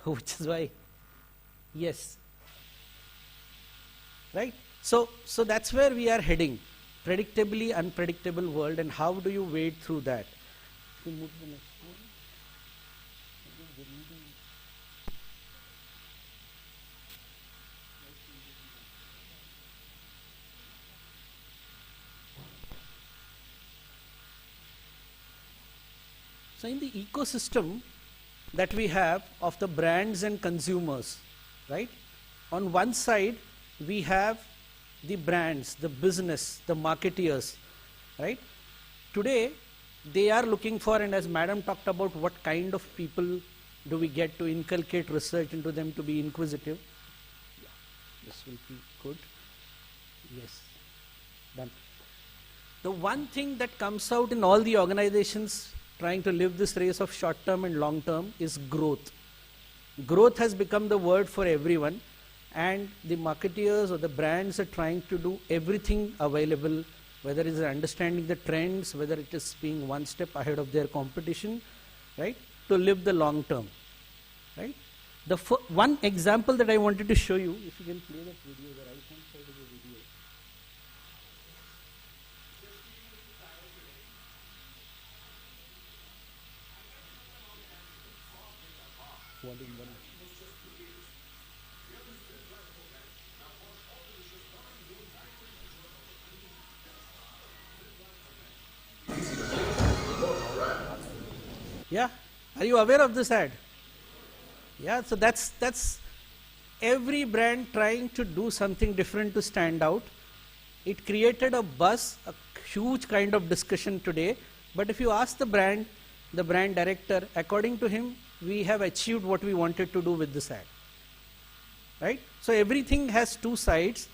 which is why. Yes. Right? So that's where we are heading. Predictably unpredictable world, and how do you wade through that? Can you move to the next one? So in the ecosystem that we have of the brands and consumers, right? On one side, we have the brands, the business, the marketeers, right? Today, they are looking for, and as Madam talked about, what kind of people do we get to inculcate research into them to be inquisitive? Yeah, this will be good. Yes, done. The one thing that comes out in all the organizations trying to live this race of short term and long term is growth. Growth has become the word for everyone, and the marketeers or the brands are trying to do everything available, whether it is understanding the trends, whether it is being one step ahead of their competition, right, to live the long term, right. The one example that I wanted to show you, if you can play that video, the right hand side of the video. Yeah, are you aware of this ad? Yeah, so that's every brand trying to do something different to stand out. It created a buzz, a huge kind of discussion today. But if you ask the brand director, according to him, we have achieved what we wanted to do with this ad. Right? So everything has 2 sides.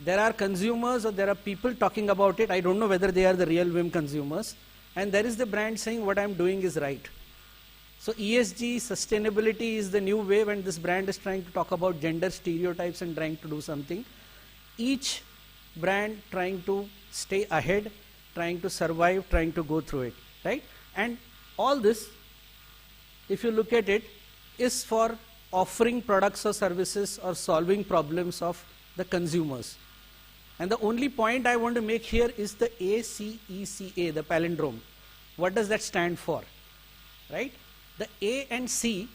There are consumers or there are people talking about it. I don't know whether they are the real Vim consumers. And there is the brand saying what I'm doing is right. So ESG, sustainability is the new wave, and this brand is trying to talk about gender stereotypes and trying to do something. Each brand trying to stay ahead, trying to survive, trying to go through it, right? And all this, if you look at it, is for offering products or services or solving problems of the consumers. And the only point I want to make here is the ACECA, the palindrome. What does that stand for, right? The A and C,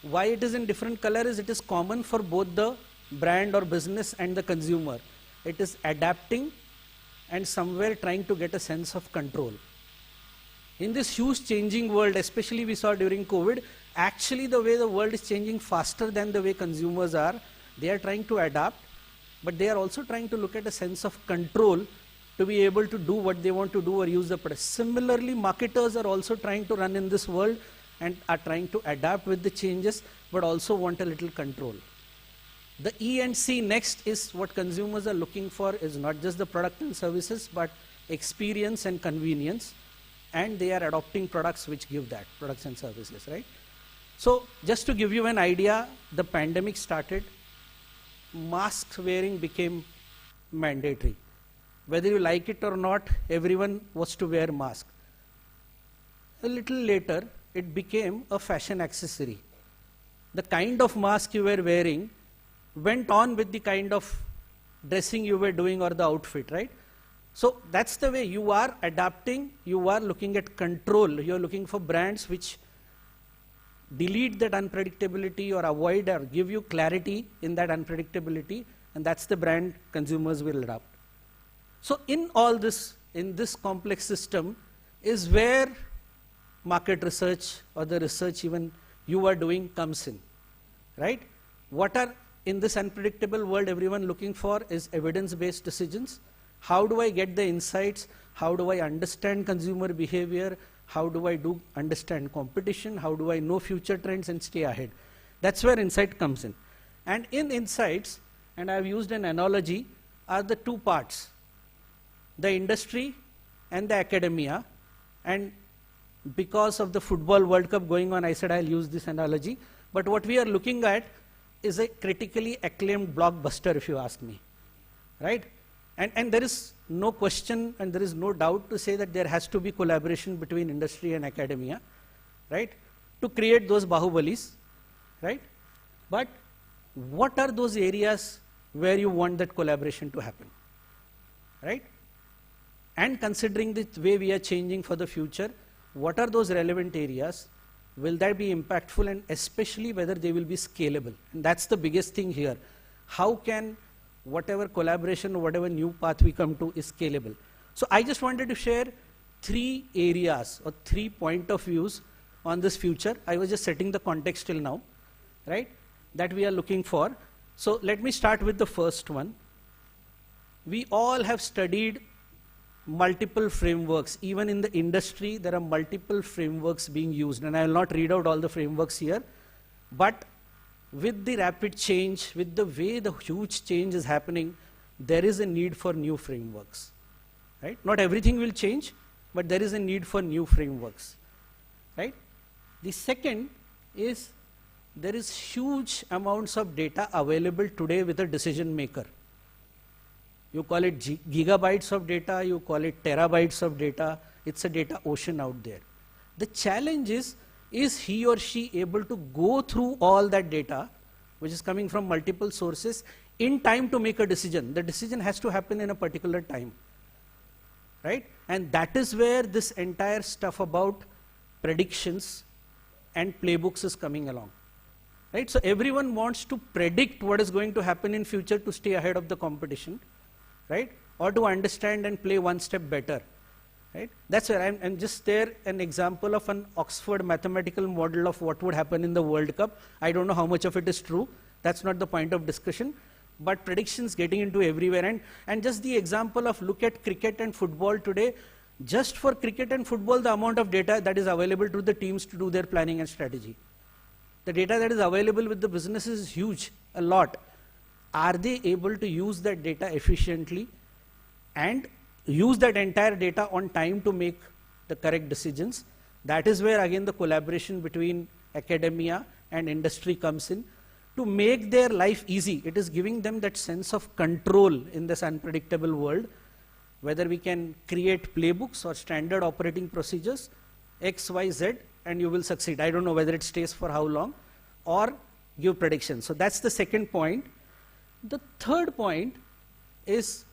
why it is in different color is it is common for both the brand or business and the consumer. It is adapting and somewhere trying to get a sense of control. In this huge changing world, especially we saw during COVID, actually the way the world is changing faster than the way consumers are, they are trying to adapt, but they are also trying to look at a sense of control to be able to do what they want to do or use the product. Similarly, marketers are also trying to run in this world and are trying to adapt with the changes, but also want a little control. The E and C next is what consumers are looking for is not just the product and services, but experience and convenience. And they are adopting products which give that, products and services, right? So just to give you an idea, the pandemic started, mask wearing became mandatory. Whether you like it or not, everyone was to wear mask. A little later, it became a fashion accessory. The kind of mask you were wearing went on with the kind of dressing you were doing or the outfit, right? So that's the way you are adapting, you are looking at control, you are looking for brands which delete that unpredictability or avoid or give you clarity in that unpredictability, and that's the brand consumers will adopt. So in all this, in this complex system is where market research or the research even you are doing comes in, right? What are, in this unpredictable world, everyone looking for is evidence-based decisions. How do I get the insights? How do I understand consumer behavior? How do I understand competition? How do I know future trends and stay ahead? That's where insight comes in. And in insights, and I've used an analogy, are the two parts, the industry and the academia. And because of the football World Cup going on, I said I'll use this analogy. But what we are looking at is a critically acclaimed blockbuster, if you ask me, right? And there is no question and there is no doubt to say that there has to be collaboration between industry and academia, right, to create those bahubalis, right? But what are those areas where you want that collaboration to happen, right? And considering the way we are changing for the future, what are those relevant areas? Will that be impactful, and especially whether they will be scalable? And that's the biggest thing here. How can whatever collaboration or whatever new path we come to is scalable? So I just wanted to share 3 areas or 3 point of views on this future. I was just setting the context till now, right, that we are looking for. So let me start with the first one. We all have studied multiple frameworks. Even in the industry, there are multiple frameworks being used. And I will not read out all the frameworks here. But with the rapid change, with the way the huge change is happening, there is a need for new frameworks, right? Not everything will change, but there is a need for new frameworks, right? The second is there is huge amounts of data available today with a decision maker. You call it gigabytes of data, you call it terabytes of data. It's a data ocean out there. The challenge is he or she able to go through all that data, which is coming from multiple sources, in time to make a decision? The decision has to happen in a particular time, right? And that is where this entire stuff about predictions and playbooks is coming along, right? So everyone wants to predict what is going to happen in future to stay ahead of the competition, right? Or to understand and play one step better, right? That's where I'm just there, an example of an Oxford mathematical model of what would happen in the World Cup. I don't know how much of it is true. That's not the point of discussion. But predictions getting into everywhere. And just the example of look at cricket and football today, just for cricket and football, the amount of data that is available to the teams to do their planning and strategy. The data that is available with the businesses is huge, a lot. Are they able to use that data efficiently and use that entire data on time to make the correct decisions? That is where again the collaboration between academia and industry comes in to make their life easy. It is giving them that sense of control in this unpredictable world, whether we can create playbooks or standard operating procedures, X, Y, Z, and you will succeed. I don't know whether it stays for how long, or give predictions. So that's the second point. The third point is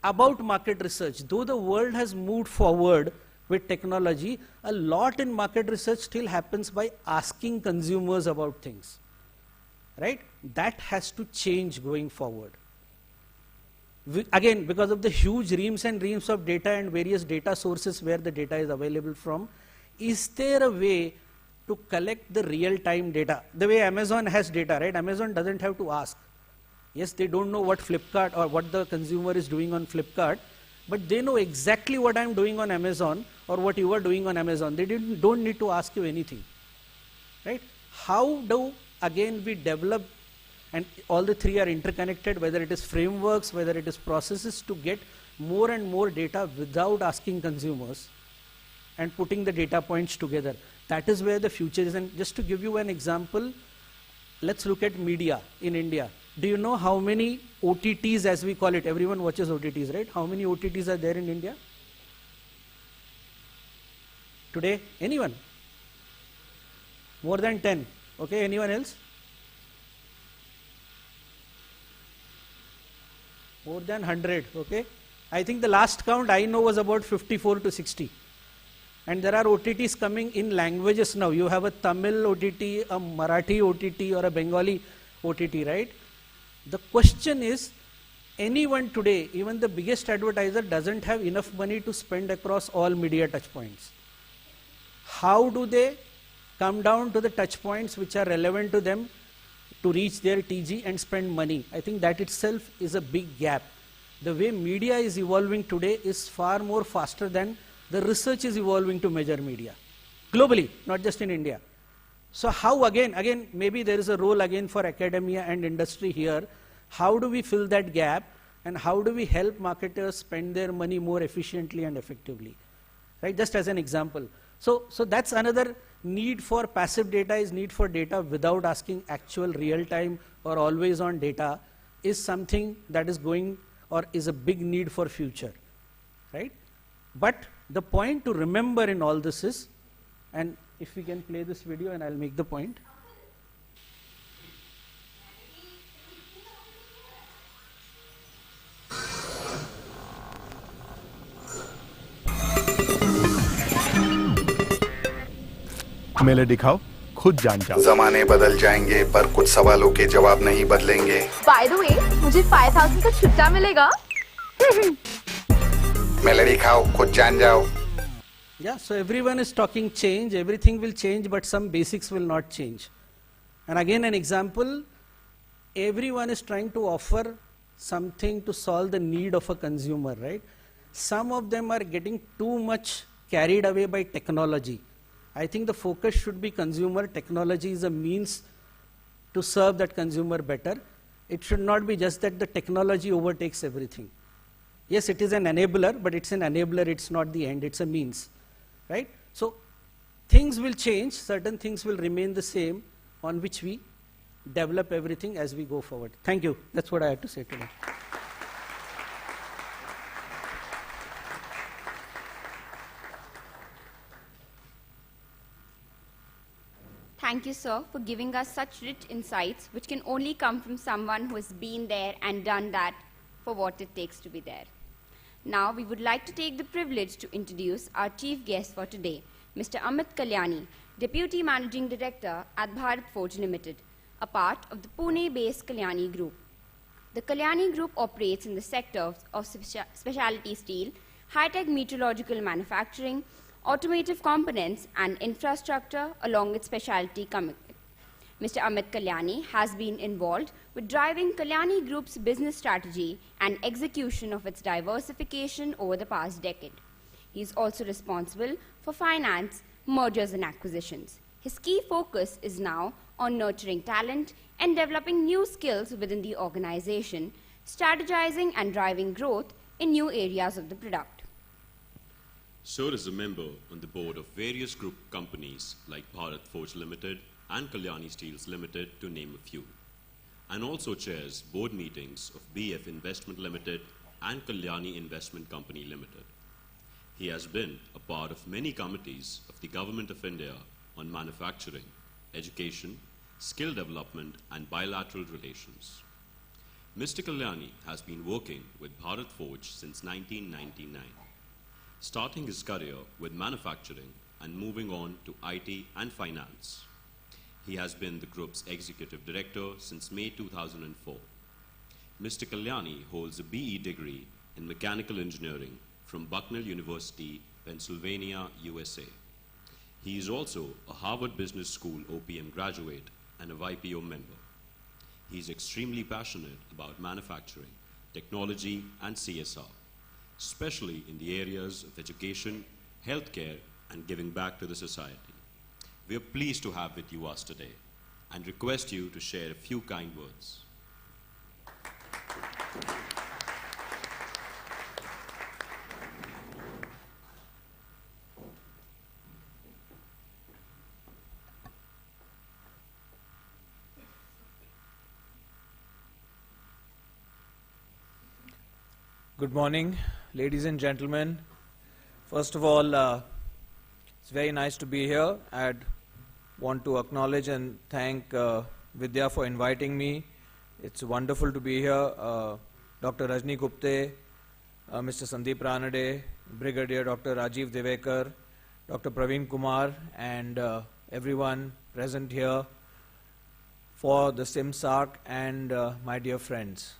about market research. Though the world has moved forward with technology, a lot in market research still happens by asking consumers about things, right? That has to change going forward. Again, because of the huge reams and reams of data and various data sources where the data is available from, is there a way to collect the real-time data? The way Amazon has data, right? Amazon doesn't have to ask. Yes, they don't know what Flipkart or what the consumer is doing on Flipkart, but they know exactly what I'm doing on Amazon or what you are doing on Amazon. They don't need to ask you anything, right? How do, again, we develop, and all the three are interconnected, whether it is frameworks, whether it is processes, to get more and more data without asking consumers and putting the data points together. That is where the future is. And just to give you an example, let's look at media in India. Do you know how many OTTs, as we call it? Everyone watches OTTs, right? How many OTTs are there in India today? Anyone? More than 10. Okay, anyone else? More than 100, okay? I think the last count I know was about 54 to 60. And there are OTTs coming in languages now. You have a Tamil OTT, a Marathi OTT, or a Bengali OTT, right? The question is, anyone today, even the biggest advertiser, doesn't have enough money to spend across all media touch points. How do they come down to the touch points which are relevant to them to reach their TG and spend money? I think that itself is a big gap. The way media is evolving today is far more faster than the research is evolving to measure media. Globally, not just in India. So how again, maybe there is a role again for academia and industry here. How do we fill that gap, and how do we help marketers spend their money more efficiently and effectively? Right, just as an example. So that's another need for passive data, is need for data without asking actual real-time or always-on data is something that is going, or is a big need for future, right? But the point to remember in all this is, and if we can play this video and I'll make the point. मेले दिखाओ, खुद जान जाओ। जमाने बदल जाएंगे पर कुछ सवालों के जवाब नहीं बदलेंगे। By the way, मुझे 5,000 का छुट्टा मिलेगा। मेले दिखाओ, खुद जान जाओ। Yeah, so everyone is talking change, everything will change, but some basics will not change. And again an example, everyone is trying to offer something to solve the need of a consumer, right? Some of them are getting too much carried away by technology. I think the focus should be consumer. Technology is a means to serve that consumer better. It should not be just that the technology overtakes everything. Yes, it is an enabler, but it's an enabler, it's not the end, it's a means, right? So things will change, certain things will remain the same, on which we develop everything as we go forward. Thank you. That's what I had to say today. Thank you, sir, for giving us such rich insights, which can only come from someone who has been there and done that for what it takes to be there. Now, we would like to take the privilege to introduce our chief guest for today, Mr. Amit Kalyani, Deputy Managing Director at Bharat Forge Limited, a part of the Pune-based Kalyani Group. The Kalyani Group operates in the sectors of specialty steel, high-tech metrological manufacturing, automotive components and infrastructure along with specialty commitment. Mr. Amit Kalyani has been involved with driving Kalyani Group's business strategy and execution of its diversification over the past decade. He is also responsible for finance, mergers and acquisitions. His key focus is now on nurturing talent and developing new skills within the organization, strategizing and driving growth in new areas of the product. Sir is a member on the board of various group companies like Bharat Forge Limited and Kalyani Steels Limited, to name a few, and also chairs board meetings of BF Investment Limited and Kalyani Investment Company Limited. He has been a part of many committees of the Government of India on manufacturing, education, skill development and bilateral relations. Mr. Kalyani has been working with Bharat Forge since 1999. Starting his career with manufacturing and moving on to IT and finance. He has been the group's executive director since May 2004. Mr. Kalyani holds a BE degree in mechanical engineering from Bucknell University, Pennsylvania, USA. He is also a Harvard Business School OPM graduate and a YPO member. He is extremely passionate about manufacturing, technology, and CSR, especially in the areas of education, healthcare, and giving back to the society. We are pleased to have with you us today and request you to share a few kind words. Good morning, ladies and gentlemen. First of all, it's very nice to be here. I'd want to acknowledge and thank Vidya for inviting me. It's wonderful to be here. Dr. Rajni Gupte, Mr. Sandeep Ranade, Brigadier Dr. Rajiv Devekar, Dr. Praveen Kumar, and everyone present here for the SIMSARC and my dear friends.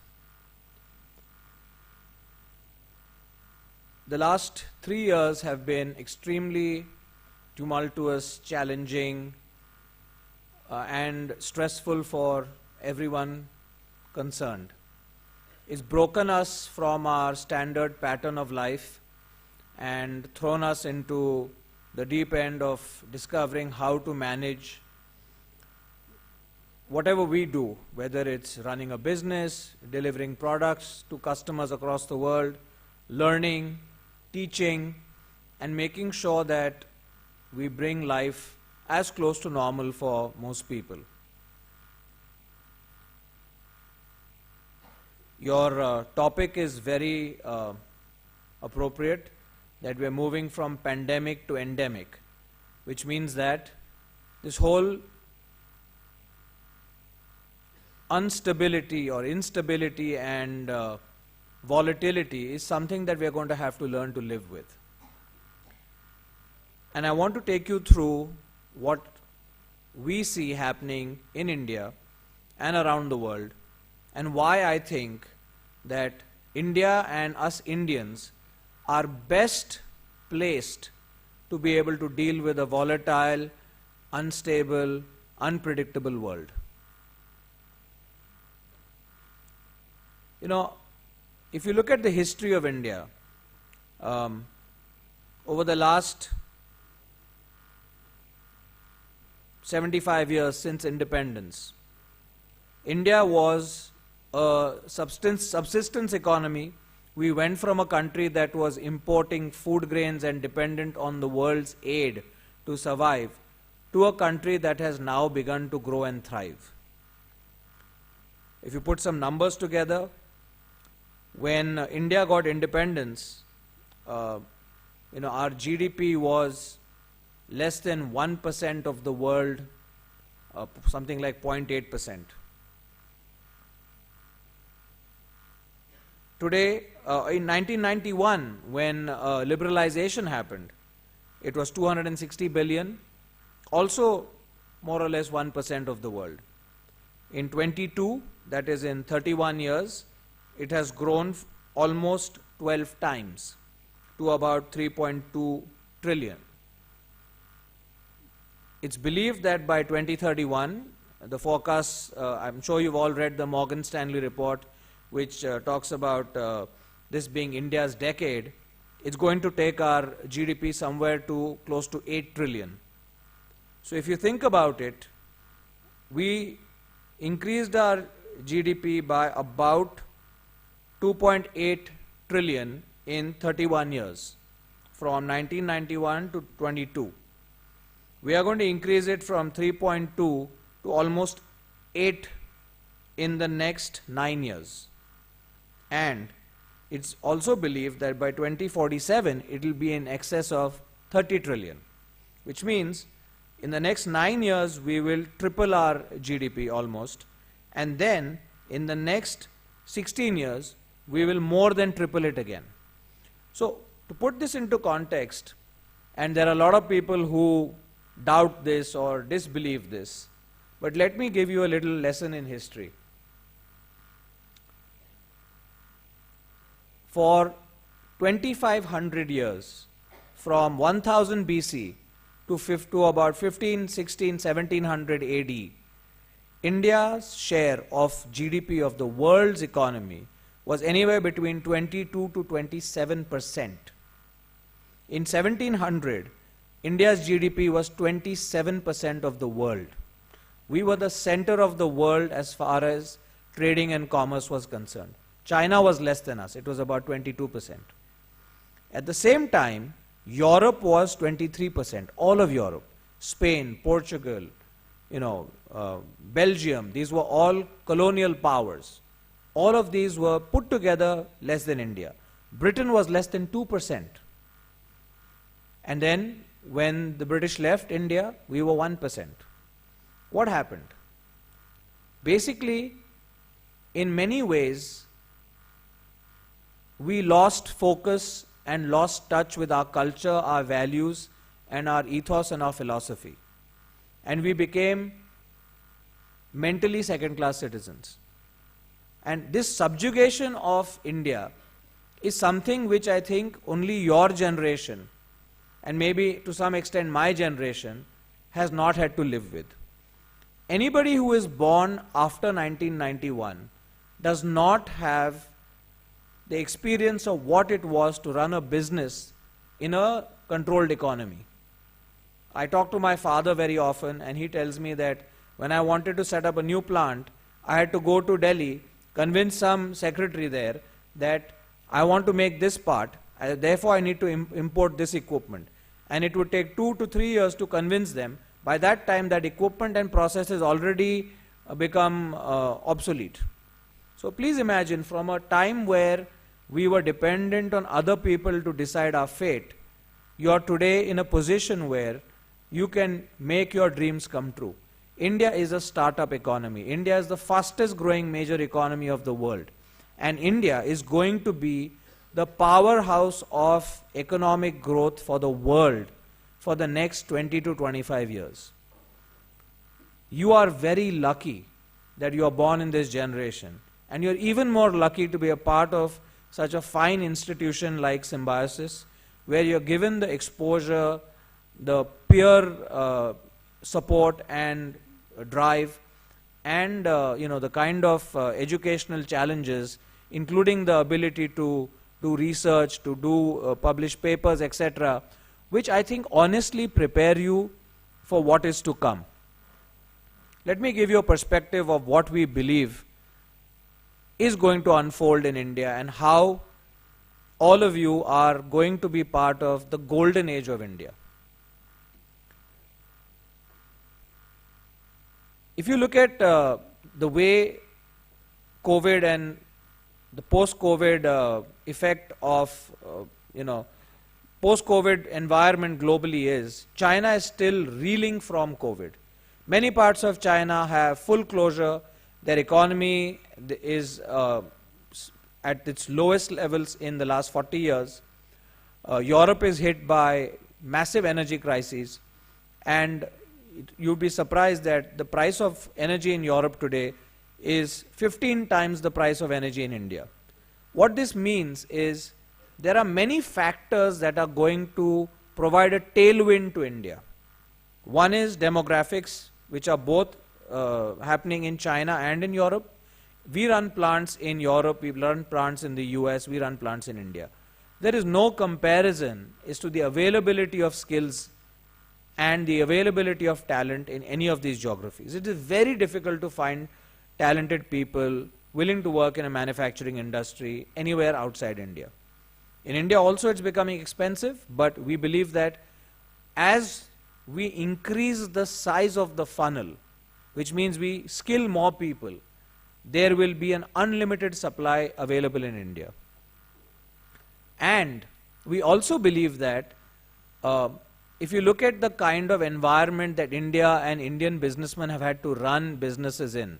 the last 3 years have been extremely tumultuous, challenging, and stressful for everyone concerned. It's broken us from our standard pattern of life and thrown us into the deep end of discovering how to manage whatever we do, whether it's running a business, delivering products to customers across the world, learning, teaching, and making sure that we bring life as close to normal for most people. Your topic is very appropriate, that we're moving from pandemic to endemic, which means that this whole instability and volatility is something that we're going to have to learn to live with. And I want to take you through what we see happening in India and around the world, and why I think that India and us Indians are best placed to be able to deal with a volatile, unstable, unpredictable world. You know, if you look at the history of India, over the last 75 years since independence, India was a subsistence economy. We went from a country that was importing food grains and dependent on the world's aid to survive, to a country that has now begun to grow and thrive. If you put some numbers together, when India got independence, our GDP was less than 1% of the world, something like 0.8%. Today, in 1991, when liberalization happened, it was 260 billion, also more or less 1% of the world. In 22, that is in 31 years, it has grown almost 12 times to about 3.2 trillion. It's believed that by 2031, the forecasts, I'm sure you've all read the Morgan Stanley report, which talks about this being India's decade. It's going to take our GDP somewhere to close to 8 trillion. So if you think about it, we increased our GDP by about 2.8 trillion in 31 years, from 1991 to 22. We are going to increase it from 3.2 to almost 8 in the next 9 years. And it's also believed that by 2047, it will be in excess of 30 trillion, which means in the next 9 years, we will triple our GDP almost. And then in the next 16 years, we will more than triple it again. So to put this into context, and there are a lot of people who doubt this or disbelieve this, but let me give you a little lesson in history. For 2500 years, from 1000 BC to about 15, 16, 1700 AD, India's share of GDP of the world's economy was anywhere between 22 to 27%. In 1700, India's GDP was 27% of the world. We were the center of the world as far as trading and commerce was concerned. China was less than us. It was about 22%. At the same time, Europe was 23%, all of Europe. Spain, Portugal, Belgium, these were all colonial powers. All of these were put together less than India. Britain was less than 2%. And then when the British left India, we were 1%. What happened? Basically, in many ways, we lost focus and lost touch with our culture, our values, and our ethos and our philosophy. And we became mentally second-class citizens. And this subjugation of India is something which I think only your generation, and maybe to some extent my generation, has not had to live with. Anybody who is born after 1991 does not have the experience of what it was to run a business in a controlled economy. I talk to my father very often, and he tells me that when I wanted to set up a new plant, I had to go to Delhi, convince some secretary there that I want to make this part, therefore I need to import this equipment. And it would take 2 to 3 years to convince them. By that time, that equipment and process has already become obsolete. So please imagine, from a time where we were dependent on other people to decide our fate, you are today in a position where you can make your dreams come true. India is a startup economy. India is the fastest growing major economy of the world. And India is going to be the powerhouse of economic growth for the world for the next 20 to 25 years. You are very lucky that you are born in this generation. And you're even more lucky to be a part of such a fine institution like Symbiosis, where you're given the exposure, the peer support and drive, and the kind of educational challenges, including the ability to do research, to do publish papers, etc., which I think honestly prepare you for what is to come. Let me give you a perspective of what we believe is going to unfold in India and how all of you are going to be part of the golden age of India. If you look at the way COVID and the post-COVID effect of, post-COVID environment globally is, China is still reeling from COVID. Many parts of China have full closure. Their economy is at its lowest levels in the last 40 years. Europe is hit by massive energy crises, and you'd be surprised that the price of energy in Europe today is 15 times the price of energy in India. What this means is there are many factors that are going to provide a tailwind to India. One is demographics, which are both happening in China and in Europe. We run plants in Europe, we run plants in the US, we run plants in India. There is no comparison as to the availability of skills and the availability of talent in any of these geographies. It is very difficult to find talented people willing to work in a manufacturing industry anywhere outside India. In India also it's becoming expensive, but we believe that as we increase the size of the funnel, which means we skill more people, there will be an unlimited supply available in India. And we also believe that if you look at the kind of environment that India and Indian businessmen have had to run businesses in,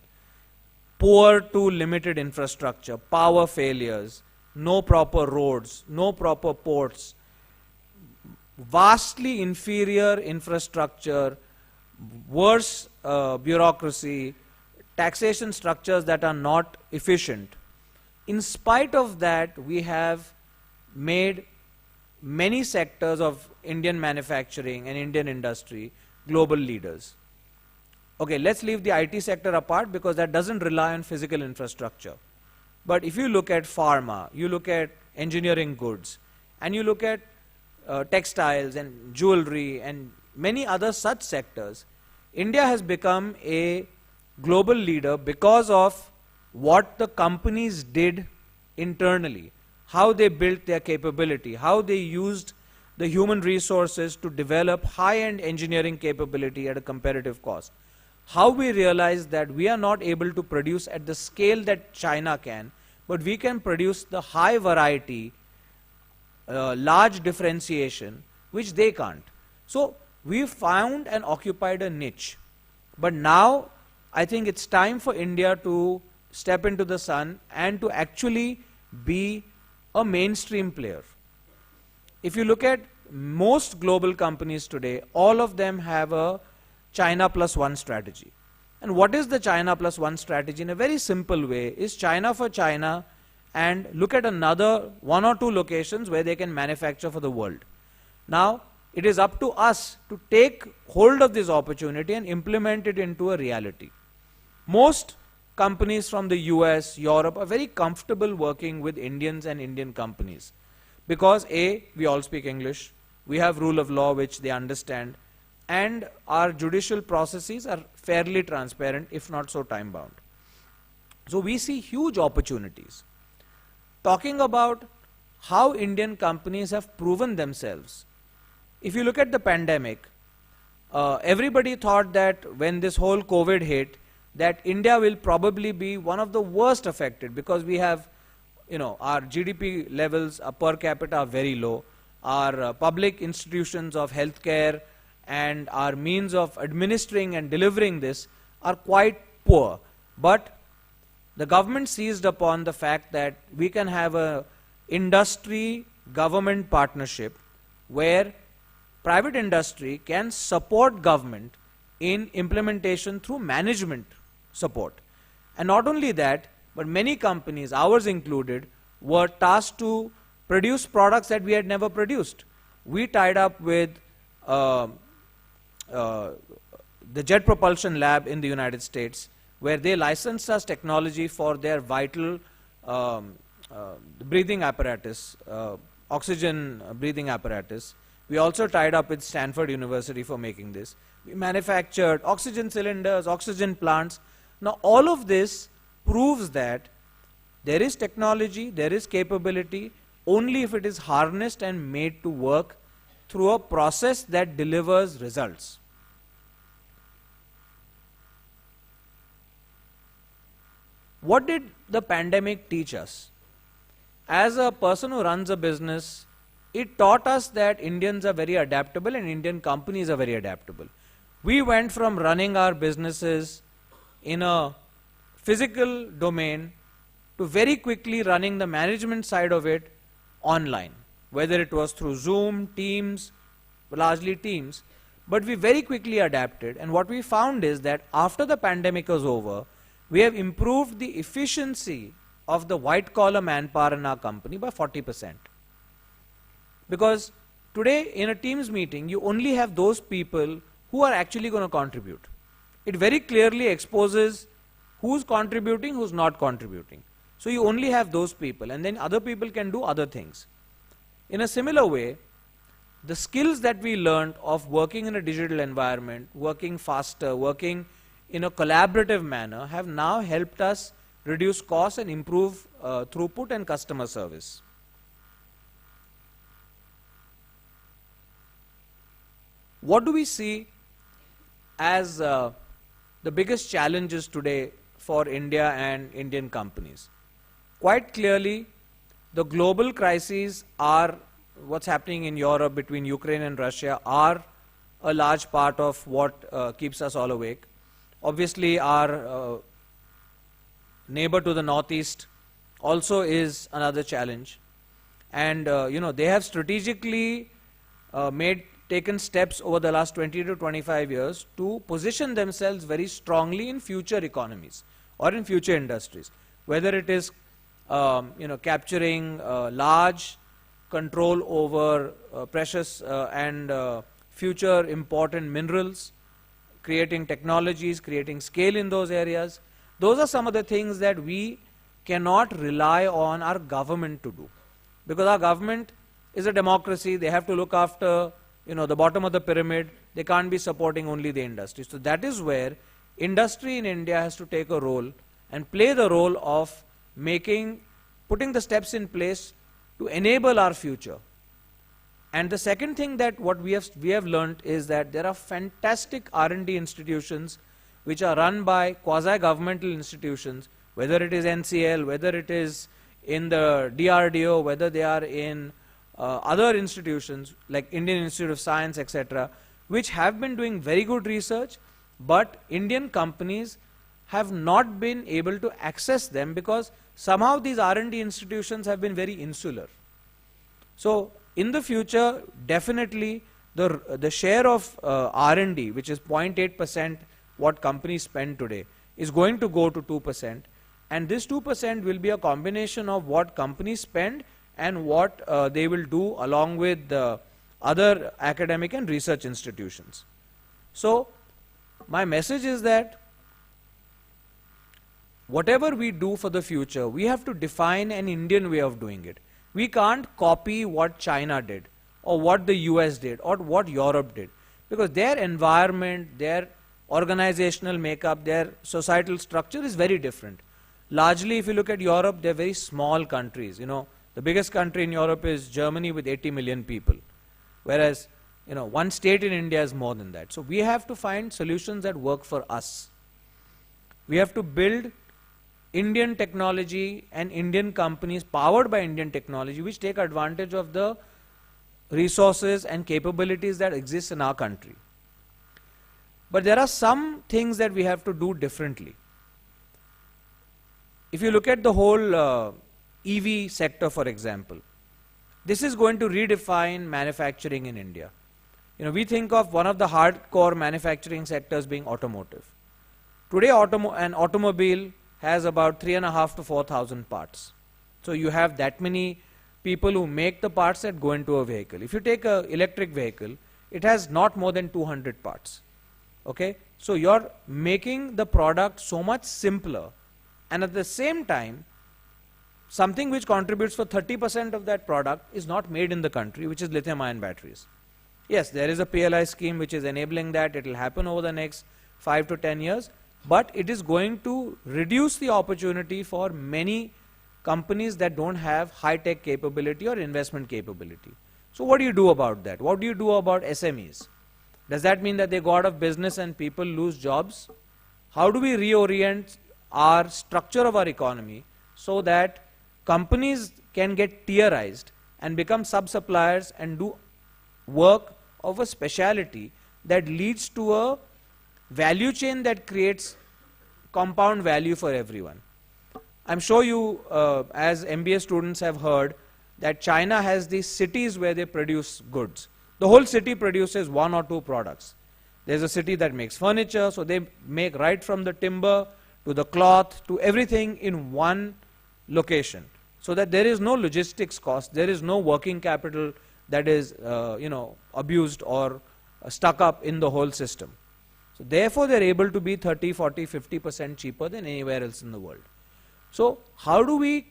poor to limited infrastructure, power failures, no proper roads, no proper ports, vastly inferior infrastructure, worse bureaucracy, taxation structures that are not efficient. In spite of that, we have made many sectors of Indian manufacturing and Indian industry global leaders. Okay, let's leave the IT sector apart because that doesn't rely on physical infrastructure. But if you look at pharma, you look at engineering goods, and you look at textiles and jewelry and many other such sectors, India has become a global leader because of what the companies did internally, how they built their capability, how they used the human resources to develop high-end engineering capability at a competitive cost. How we realized that we are not able to produce at the scale that China can, but we can produce the high variety, large differentiation, which they can't. So we found and occupied a niche. But now I think it's time for India to step into the sun and to actually be a mainstream player. If you look at most global companies today, all of them have a China plus one strategy. And what is the China plus one strategy? In a very simple way, is China for China and look at another 1 or 2 locations where they can manufacture for the world. Now, it is up to us to take hold of this opportunity and implement it into a reality. Most companies from the US, Europe are very comfortable working with Indians and Indian companies because A, we all speak English, we have rule of law which they understand, and our judicial processes are fairly transparent, if not so time bound. So we see huge opportunities. Talking about how Indian companies have proven themselves. If you look at the pandemic, everybody thought that when this whole COVID hit, that India will probably be one of the worst affected because we have, our GDP levels per capita are very low. Our public institutions of healthcare and our means of administering and delivering this are quite poor. But the government seized upon the fact that we can have a industry-government partnership where private industry can support government in implementation through management support. And not only that, but many companies, ours included, were tasked to produce products that we had never produced. We tied up with the Jet Propulsion Lab in the United States, where they licensed us technology for their vital breathing apparatus, oxygen breathing apparatus. We also tied up with Stanford University for making this. We manufactured oxygen cylinders, oxygen plants. Now all of this proves that there is technology, there is capability, only if it is harnessed and made to work through a process that delivers results. What did the pandemic teach us? As a person who runs a business, it taught us that Indians are very adaptable and Indian companies are very adaptable. We went from running our businesses in a physical domain to very quickly running the management side of it online, whether it was through Zoom, Teams, largely Teams, but we very quickly adapted, and what we found is that after the pandemic was over, we have improved the efficiency of the white-collar manpower in our company by 40%. Because today in a Teams meeting, you only have those people who are actually going to contribute. It very clearly exposes who's contributing, who's not contributing. So you only have those people, and then other people can do other things. In a similar way, the skills that we learned of working in a digital environment, working faster, working in a collaborative manner, have now helped us reduce costs and improve throughput and customer service. What do we see as the biggest challenges today for India and Indian companies? Quite clearly, the global crises are what's happening in Europe between Ukraine and Russia are a large part of what keeps us all awake. Obviously, our neighbor to the northeast also is another challenge. And they have strategically taken steps over the last 20 to 25 years to position themselves very strongly in future economies or in future industries, whether it is capturing large control over precious and future important minerals, creating technologies, creating scale in those areas. Those are some of the things that we cannot rely on our government to do. Because our government is a democracy, they have to look after the bottom of the pyramid, they can't be supporting only the industry. So that is where industry in India has to take a role and play the role of putting the steps in place to enable our future. And the second thing that what we have learned is that there are fantastic R&D institutions which are run by quasi-governmental institutions, whether it is NCL, whether it is in the DRDO, whether they are in other institutions like Indian Institute of Science, etc., which have been doing very good research, but Indian companies have not been able to access them because somehow these R&D institutions have been very insular. So in the future, definitely the share of R&D, which is 0.8% what companies spend today, is going to go to 2%. And this 2% will be a combination of what companies spend and what they will do along with other academic and research institutions. So my message is that whatever we do for the future, we have to define an Indian way of doing it. We can't copy what China did or what the US did or what Europe did, because their environment, their organizational makeup, their societal structure is very different. Largely, if you look at Europe, they're very small countries. You know, the biggest country in Europe is Germany with 80 million people, whereas, you know, one state in India is more than that. So we have to find solutions that work for us. We have to build Indian technology and Indian companies powered by Indian technology which take advantage of the resources and capabilities that exist in our country. But there are some things that we have to do differently. If you look at the whole EV sector, for example, this is going to redefine manufacturing in India. You know, we think of one of the hardcore manufacturing sectors being automotive. Today, an automobile has about 3,500 to 4,000 parts. So you have that many people who make the parts that go into a vehicle. If you take an electric vehicle, it has not more than 200 parts. Okay? So you're making the product so much simpler, and at the same time, something which contributes for 30% of that product is not made in the country, which is lithium-ion batteries. Yes, there is a PLI scheme which is enabling that. It will happen over the next 5 to 10 years, but it is going to reduce the opportunity for many companies that don't have high-tech capability or investment capability. So what do you do about that? What do you do about SMEs? Does that mean that they go out of business and people lose jobs? How do we reorient our structure of our economy so that companies can get tierized and become sub-suppliers and do work of a speciality that leads to a value chain that creates compound value for everyone? I'm sure you, as MBA students, have heard that China has these cities where they produce goods. The whole city produces 1 or 2 products. There's a city that makes furniture, so they make right from the timber to the cloth to everything in one location, so that there is no logistics cost, there is no working capital that is abused or stuck up in the whole system. So therefore they're able to be 30, 40, 50% cheaper than anywhere else in the world. So how do we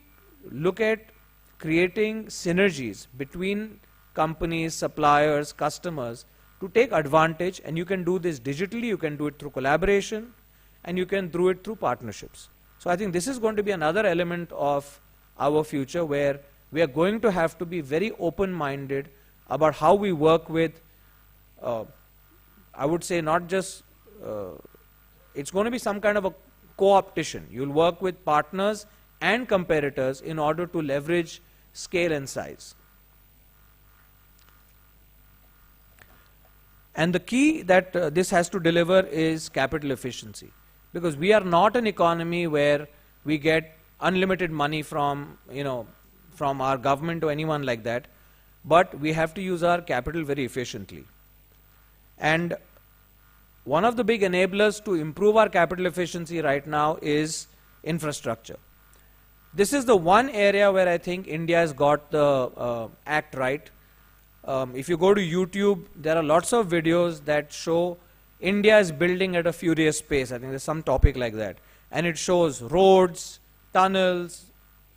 look at creating synergies between companies, suppliers, customers to take advantage? And you can do this digitally, you can do it through collaboration, and you can do it through partnerships. So I think this is going to be another element of our future where we are going to have to be very open-minded about how we work with, I would say not just, it's going to be some kind of a co-opetition. You'll work with partners and competitors in order to leverage scale and size. And the key that this has to deliver is capital efficiency, because we are not an economy where we get unlimited money from our government or anyone like that, but we have to use our capital very efficiently. And one of the big enablers to improve our capital efficiency right now is infrastructure. This is the one area where I think India has got the act right. If you go to YouTube, there are lots of videos that show India is building at a furious pace. I think there's some topic like that. And it shows roads, tunnels,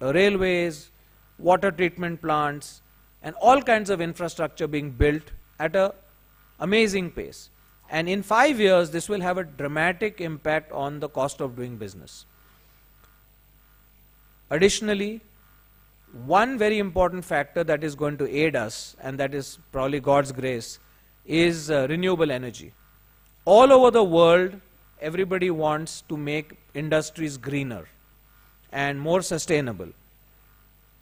railways, water treatment plants, and all kinds of infrastructure being built at an amazing pace. And in 5 years, this will have a dramatic impact on the cost of doing business. Additionally, one very important factor that is going to aid us, and that is probably God's grace, is renewable energy. All over the world, everybody wants to make industries greener and more sustainable.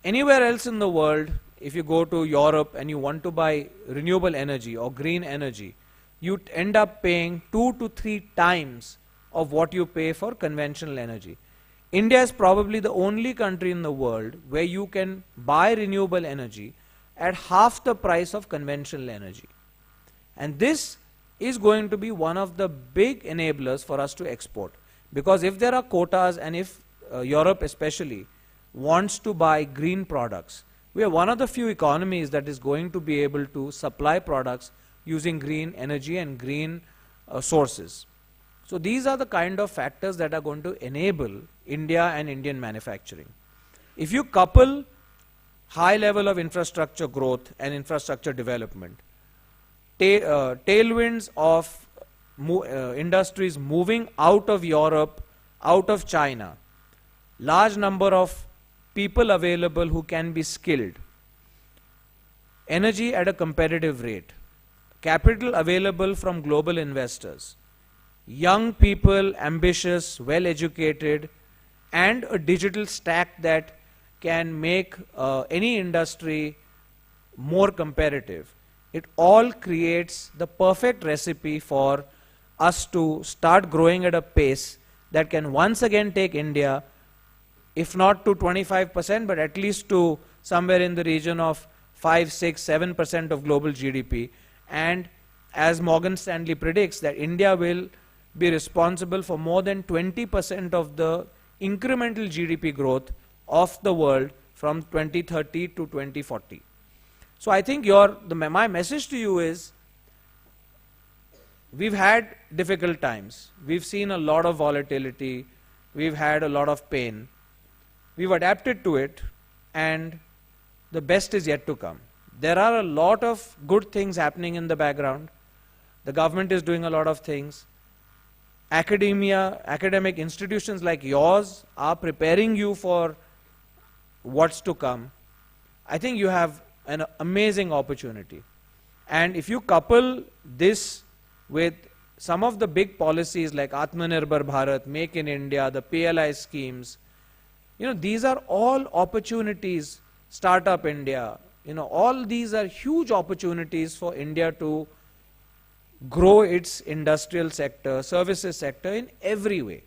Anywhere else in the world, if you go to Europe and you want to buy renewable energy or green energy, you end up paying 2 to 3 times of what you pay for conventional energy. India is probably the only country in the world where you can buy renewable energy at half the price of conventional energy. And this is going to be one of the big enablers for us to export. Because if there are quotas and if Europe especially, wants to buy green products. We are one of the few economies that is going to be able to supply products using green energy and green sources. So these are the kind of factors that are going to enable India and Indian manufacturing. If you couple high level of infrastructure growth and infrastructure development, tailwinds of industries moving out of Europe, out of China, large number of people available who can be skilled, energy at a competitive rate, capital available from global investors, young people, ambitious, well educated, and a digital stack that can make any industry more competitive. It all creates the perfect recipe for us to start growing at a pace that can once again take India, if not to 25%, but at least to somewhere in the region of 5, 6, 7% of global GDP. And as Morgan Stanley predicts, that India will be responsible for more than 20% of the incremental GDP growth of the world from 2030 to 2040. So I think my message to you is, we've had difficult times. We've seen a lot of volatility. We've had a lot of pain. We've adapted to it, and the best is yet to come. There are a lot of good things happening in the background. The government is doing a lot of things. Academic institutions like yours are preparing you for what's to come. I think you have an amazing opportunity. And if you couple this with some of the big policies like Atmanirbhar Bharat, Make in India, the PLI schemes, these are all opportunities. Startup India, all these are huge opportunities for India to grow its industrial sector, services sector in every way.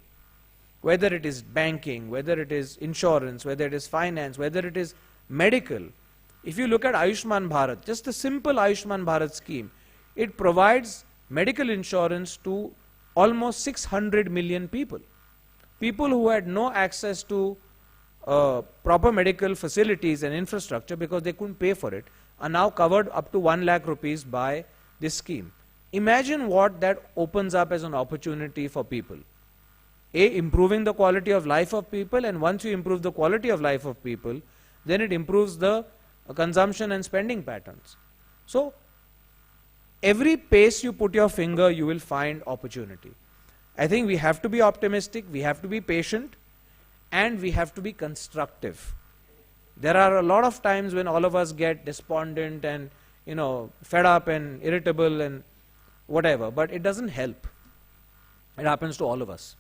Whether it is banking, whether it is insurance, whether it is finance, whether it is medical. If you look at Ayushman Bharat, just the simple Ayushman Bharat scheme, it provides medical insurance to almost 600 million people. People who had no access to proper medical facilities and infrastructure because they couldn't pay for it are now covered up to 1 lakh rupees by this scheme. Imagine what that opens up as an opportunity for people. Improving the quality of life of people, and once you improve the quality of life of people, then it improves the consumption and spending patterns. So every pace you put your finger, you will find opportunity. I think we have to be optimistic, we have to be patient, and we have to be constructive. There are a lot of times when all of us get despondent and fed up and irritable and whatever, but it doesn't help. It happens to all of us.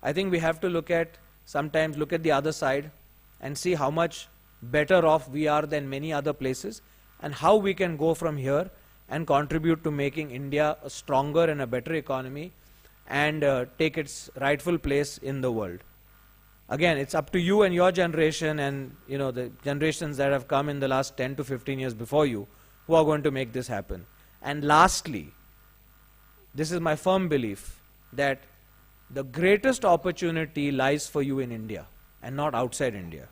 I think we have to sometimes look at the other side and see how much better off we are than many other places, and how we can go from here and contribute to making India a stronger and a better economy and take its rightful place in the world. Again, it's up to you and your generation and the generations that have come in the last 10 to 15 years before you who are going to make this happen. And lastly, this is my firm belief that the greatest opportunity lies for you in India and not outside India.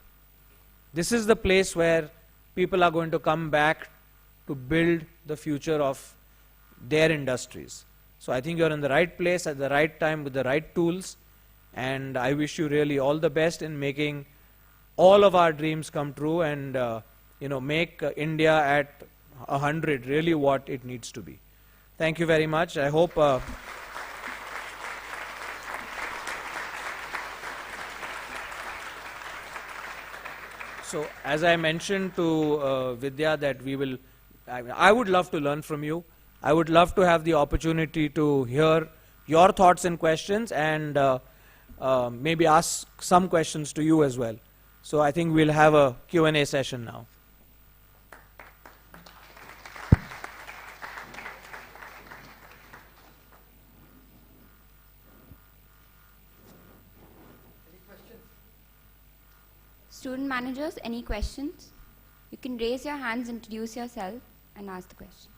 This is the place where people are going to come back to build the future of their industries. So I think you're in the right place at the right time with the right tools, and I wish you really all the best in making all of our dreams come true and make India at 100 really what it needs to be. Thank you very much. I hope so as I mentioned to Vidya that I would love to learn from you. I would love to have the opportunity to hear your thoughts and questions, and maybe ask some questions to you as well. So I think we'll have a Q&A session now. Student managers, any questions? You can raise your hands, introduce yourself, and ask the question.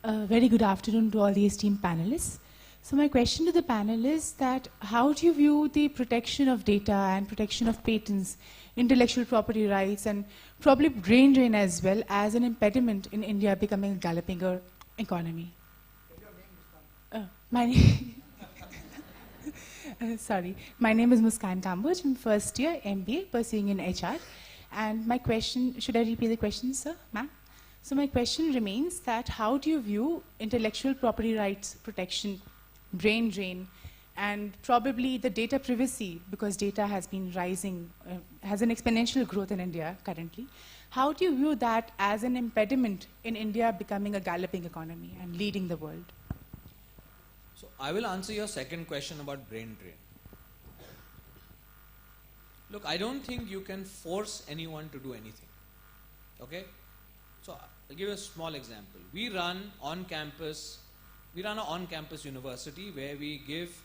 Very good afternoon to all the esteemed panelists. So my question to the panel is that how do you view the protection of data and protection of patents, intellectual property rights, and probably brain drain as well as an impediment in India becoming a galloping economy? My name sorry, my name is Muskan Kamboj. I'm first year MBA pursuing in HR. And my question, should I repeat the question, sir, ma'am? So my question remains that how do you view intellectual property rights protection, brain drain, and probably the data privacy, because data has been rising, has an exponential growth in India currently. How do you view that as an impediment in India becoming a galloping economy and leading the world? So I will answer your second question about brain drain. Look, I don't think you can force anyone to do anything. Okay? So I'll give you a small example. We run an on-campus university where we give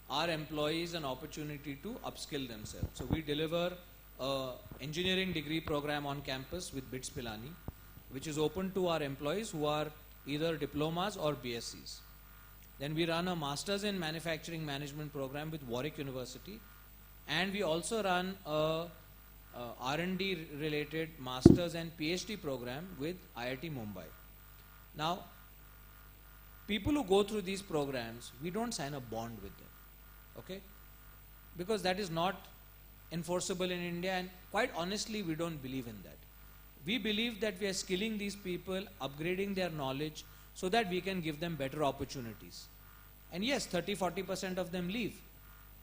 our employees an opportunity to upskill themselves. So we deliver an engineering degree program on campus with BITS Pilani, which is open to our employees who are either diplomas or BScs. Then we run a Masters in Manufacturing Management program with Warwick University, and we also run a R&D related Masters and PhD program with IIT Mumbai. Now, people who go through these programs, we don't sign a bond with them, okay? Because that is not enforceable in India, and quite honestly, we don't believe in that. We believe that we are skilling these people, upgrading their knowledge, so that we can give them better opportunities. And yes, 30–40% of them leave,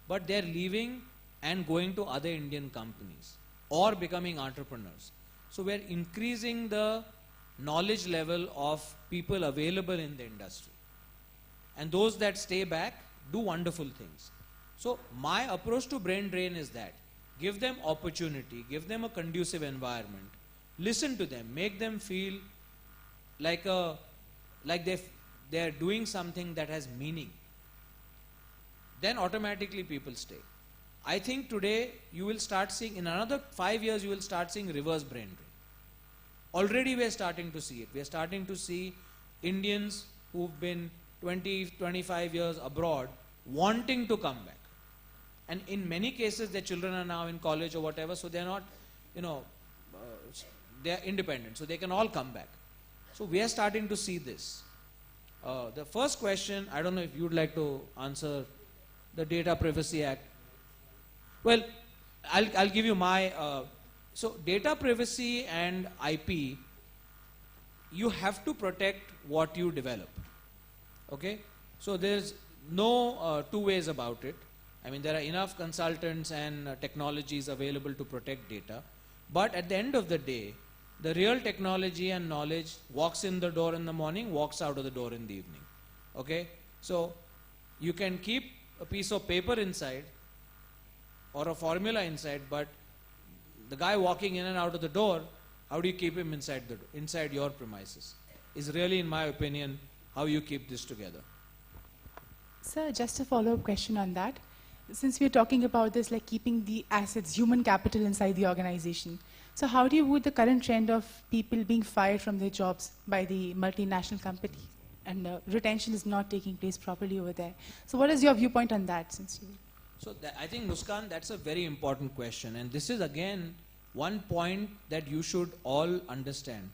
but they're leaving and going to other Indian companies or becoming entrepreneurs. So we're increasing the knowledge level of people available in the industry. And those that stay back do wonderful things. So my approach to brain drain is that give them opportunity, give them a conducive environment, listen to them, make them feel like they're doing something that has meaning. Then automatically people stay. I think today you will start seeing, in another 5 years, you will start seeing reverse brain drain. Already we are starting to see it. We are starting to see Indians who've been 20–25 years abroad wanting to come back. And in many cases, their children are now in college or whatever, so they're not, they're independent, so they can all come back. So we are starting to see this. The first question, I don't know if you'd like to answer the Data Privacy Act. Well, I'll give you my, so data privacy and IP, you have to protect what you develop, okay? So there's no two ways about it. I mean, there are enough consultants and technologies available to protect data, but at the end of the day, the real technology and knowledge walks in the door in the morning, walks out of the door in the evening, okay? So you can keep a piece of paper inside or a formula inside, but the guy walking in and out of the door, how do you keep him inside your premises? Is really, in my opinion, how you keep this together. Sir, just a follow-up question on that. Since we're talking about this, like keeping the assets, human capital inside the organization, so how do you view the current trend of people being fired from their jobs by the multinational company, and retention is not taking place properly over there? So what is your viewpoint on that? So I think, Muskan, that's a very important question, and this is again one point that you should all understand.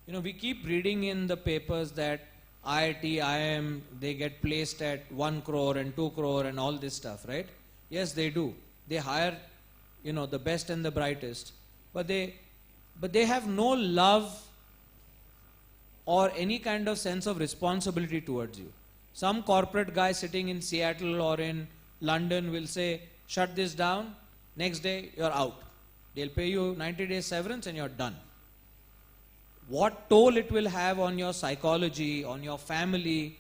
We keep reading in the papers that IIT, IIM, they get placed at 1 crore and 2 crore and all this stuff, right? Yes, they do. They hire, the best and the brightest, but they have no love or any kind of sense of responsibility towards you. Some corporate guy sitting in Seattle or in London will say, shut this down, next day you're out. They'll pay you 90 days severance and you're done. What toll it will have on your psychology, on your family,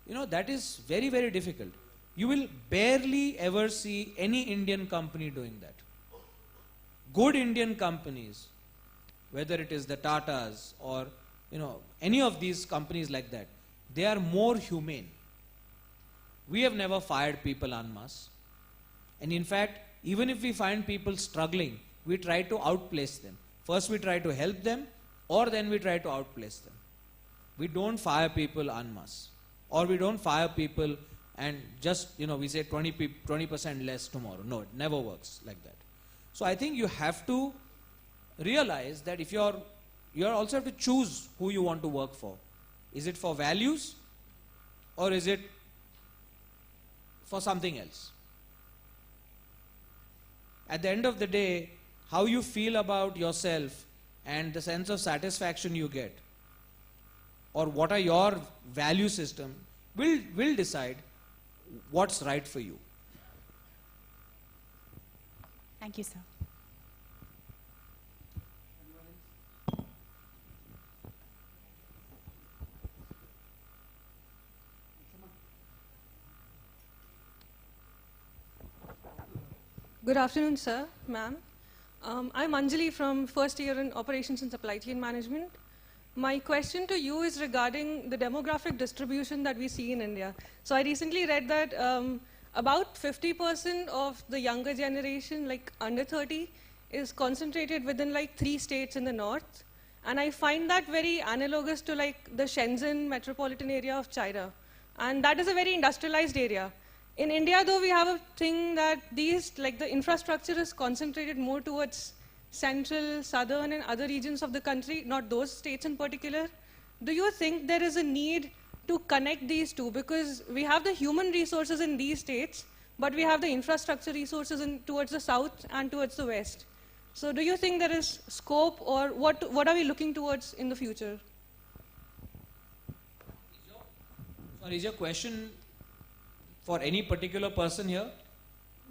that is very, very difficult. You will barely ever see any Indian company doing that. Good Indian companies, whether it is the Tatas or any of these companies like that, they are more humane. We have never fired people en masse. And in fact, even if we find people struggling, we try to outplace them. First we try to help them, or then we try to outplace them. We don't fire people en masse. Or we don't fire people and just, we say 20% less tomorrow. No, it never works like that. So I think you have to realize that if you also have to choose who you want to work for. Is it for values or is it for something else? At the end of the day, how you feel about yourself and the sense of satisfaction you get, or what are your value system, will decide what's right for you. Thank you, sir. Good afternoon, sir, ma'am. I'm Anjali from first year in Operations and Supply Chain Management. My question to you is regarding the demographic distribution that we see in India. So I recently read that about 50% of the younger generation, like under 30, is concentrated within like 3 states in the north. And I find that very analogous to like the Shenzhen metropolitan area of China. And that is a very industrialized area. In India, though, we have a thing that the infrastructure is concentrated more towards central, southern, and other regions of the country, not those states in particular. Do you think there is a need to connect these two? Because we have the human resources in these states, but we have the infrastructure resources towards the south and towards the west. So do you think there is scope, or what are we looking towards in the future? Is your question for any particular person here?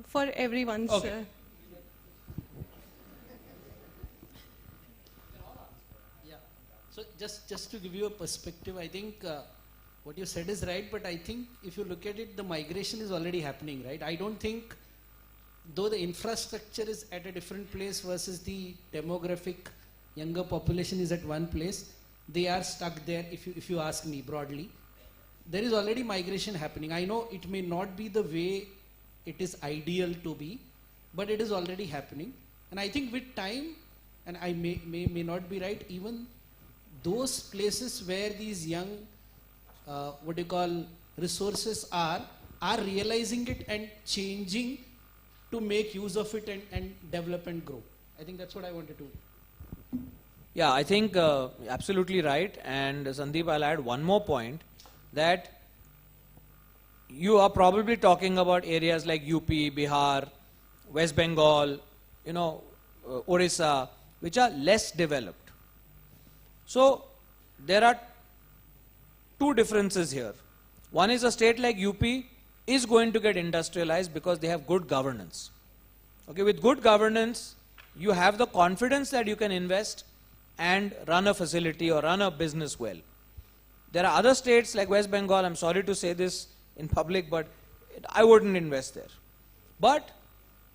For everyone, okay, sir. Yeah. So just to give you a perspective, I think what you said is right, but I think if you look at it, the migration is already happening, right? I don't think, though the infrastructure is at a different place versus the demographic younger population is at one place, they are stuck there, if you ask me broadly. There is already migration happening. I know it may not be the way it is ideal to be, but it is already happening. And I think with time, and I may not be right, even those places where these young, resources are realizing it and changing to make use of it and develop and grow. I think that's what I wanted to. Yeah, I think absolutely right. And Sandeep, I'll add one more point, that you are probably talking about areas like UP, Bihar, West Bengal, Orissa, which are less developed. So there are two differences here. One is a state like UP is going to get industrialized because they have good governance. Okay, with good governance, you have the confidence that you can invest and run a facility or run a business well. There are other states like West Bengal, I'm sorry to say this in public, but I wouldn't invest there. But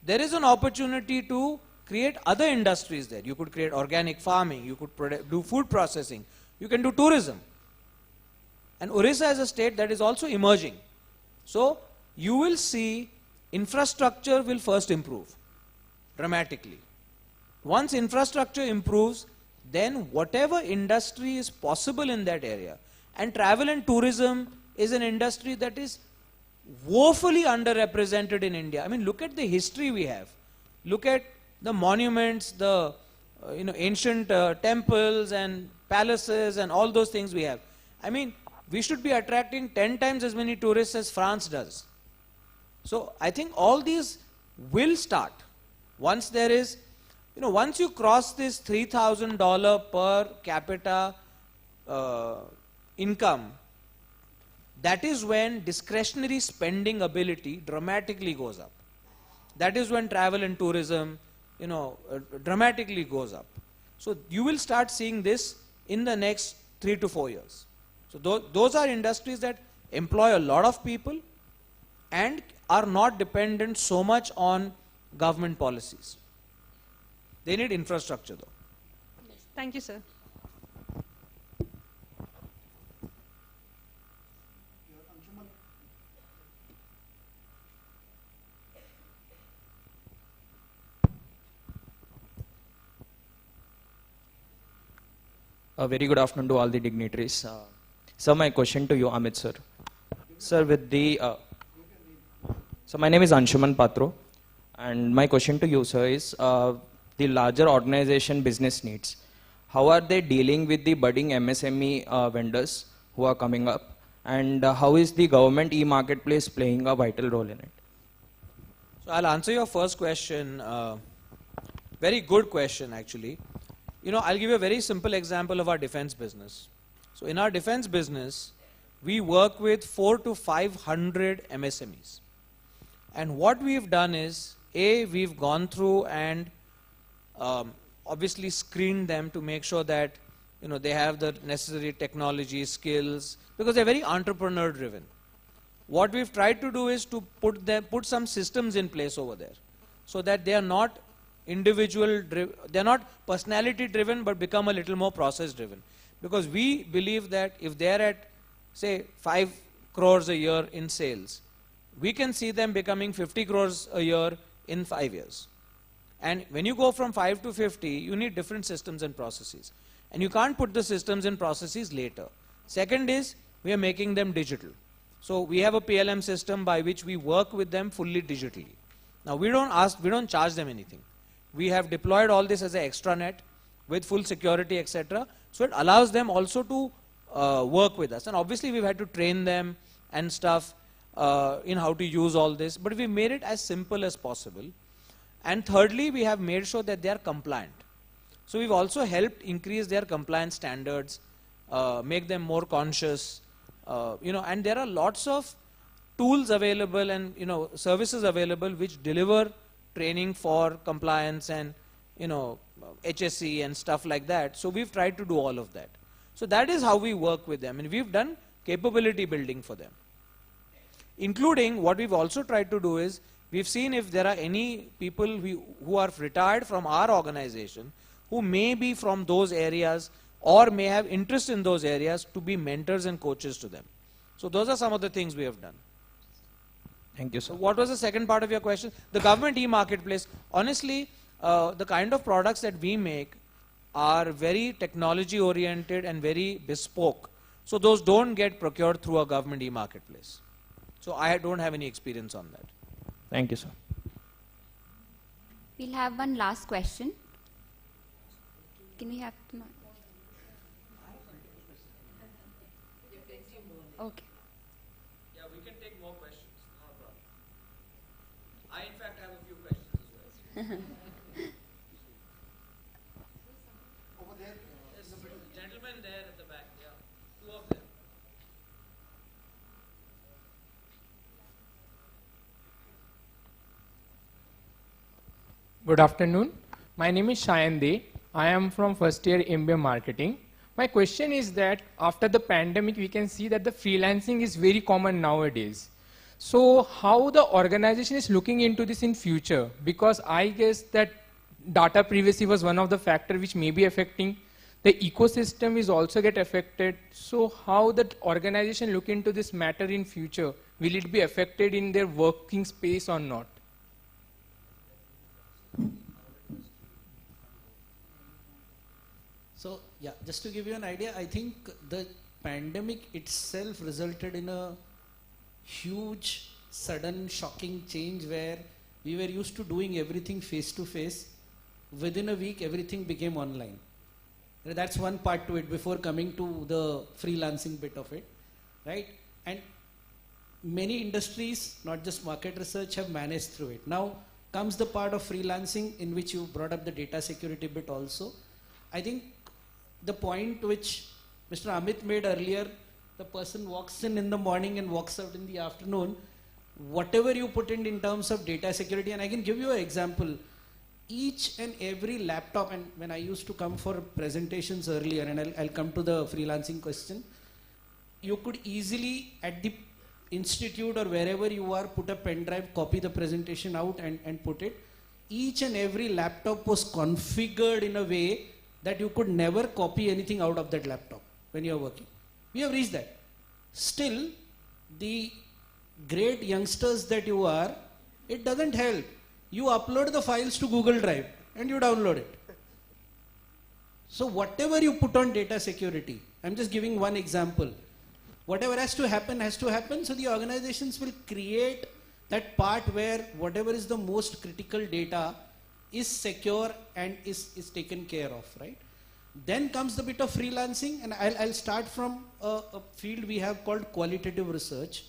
there is an opportunity to create other industries there. You could create organic farming, you could do food processing, you can do tourism. And Orissa is a state that is also emerging. So you will see infrastructure will first improve dramatically. Once infrastructure improves, then whatever industry is possible in that area, and travel and tourism is an industry that is woefully underrepresented in India. I mean, look at the history we have. Look at the monuments, the ancient temples and palaces and all those things we have. I mean, we should be attracting 10 times as many tourists as France does. So I think all these will start. Once there is, once you cross this $3,000 per capita income, that is when discretionary spending ability dramatically goes up. That is when travel and tourism, dramatically goes up. So you will start seeing this in the next 3 to 4 years. So those are industries that employ a lot of people and are not dependent so much on government policies. They need infrastructure though. Yes. Thank you, sir. A very good afternoon to all the dignitaries. So my question to you, Amit sir. Sir, with the so my name is Anshuman Patro, and my question to you, sir, is the larger organization business needs. How are they dealing with the budding MSME vendors who are coming up, and how is the government e-marketplace playing a vital role in it? So I'll answer your first question. Very good question, actually. You know, I'll give you a very simple example of our defense business. So in our defense business, we work with 400 to 500 MSMEs. And what we've done is, we've gone through and obviously screened them to make sure that they have the necessary technology, skills, because they're very entrepreneur driven. What we've tried to do is to put some systems in place over there, so that they are not they're not personality driven, but become a little more process driven. Because we believe that if they're at, say, 5 crores a year in sales, we can see them becoming 50 crores a year in 5 years. And when you go from 5 to 50, you need different systems and processes. And you can't put the systems and processes later. Second is, we are making them digital. So we have a PLM system by which we work with them fully digitally. Now we don't charge them anything. We have deployed all this as an extranet with full security, etc. So it allows them also to work with us. And obviously we've had to train them and stuff in how to use all this, but we made it as simple as possible. And thirdly, we have made sure that they are compliant. So we've also helped increase their compliance standards, make them more conscious, and there are lots of tools available and services available which deliver training for compliance and HSE and stuff like that. So we've tried to do all of that. So that is how we work with them, and we've done capability building for them. Including what we've also tried to do is, we've seen if there are any people who are retired from our organization who may be from those areas or may have interest in those areas, to be mentors and coaches to them. So those are some of the things we have done. Thank you, sir. So what was the second part of your question? The government e-marketplace. Honestly, the kind of products that we make are very technology oriented and very bespoke. So those don't get procured through a government e-marketplace. So I don't have any experience on that. Thank you, sir. We'll have one last question. Can we have the mic? Okay. Yeah, we can take more questions. No problem. I, in fact, have a few questions as well. Over there. There's a gentleman there at the back. Yeah, 2 of them. Good afternoon. My name is Shayan De. I am from first year MBA Marketing. My question is that after the pandemic, we can see that the freelancing is very common nowadays. So how the organization is looking into this in future? Because I guess that data privacy was one of the factors which may be affecting. The ecosystem is also get affected. So how the organization look into this matter in future? Will it be affected in their working space or not? So yeah, just to give you an idea, I think the pandemic itself resulted in a huge, sudden, shocking change where we were used to doing everything face to face. Within a week, everything became online. That's one part to it before coming to the freelancing bit of it, right? And many industries, not just market research, have managed through it. Now comes the part of freelancing in which you brought up the data security bit also. I think the point which Mr. Amit made earlier, the person walks in the morning and walks out in the afternoon, whatever you put in terms of data security, and I can give you an example, each and every laptop, and when I used to come for presentations earlier, and I'll come to the freelancing question, you could easily at the institute or wherever you are, put a pen drive, copy the presentation out and put it. Each and every laptop was configured in a way that you could never copy anything out of that laptop when you are working. We have reached that. Still, the great youngsters that you are, it doesn't help. You upload the files to Google Drive and you download it. So whatever you put on data security, I'm just giving one example. whatever has to happen, so the organizations will create that part where whatever is the most critical data is secure and is taken care of, right? Then comes the bit of freelancing, and I'll start from a field we have called qualitative research,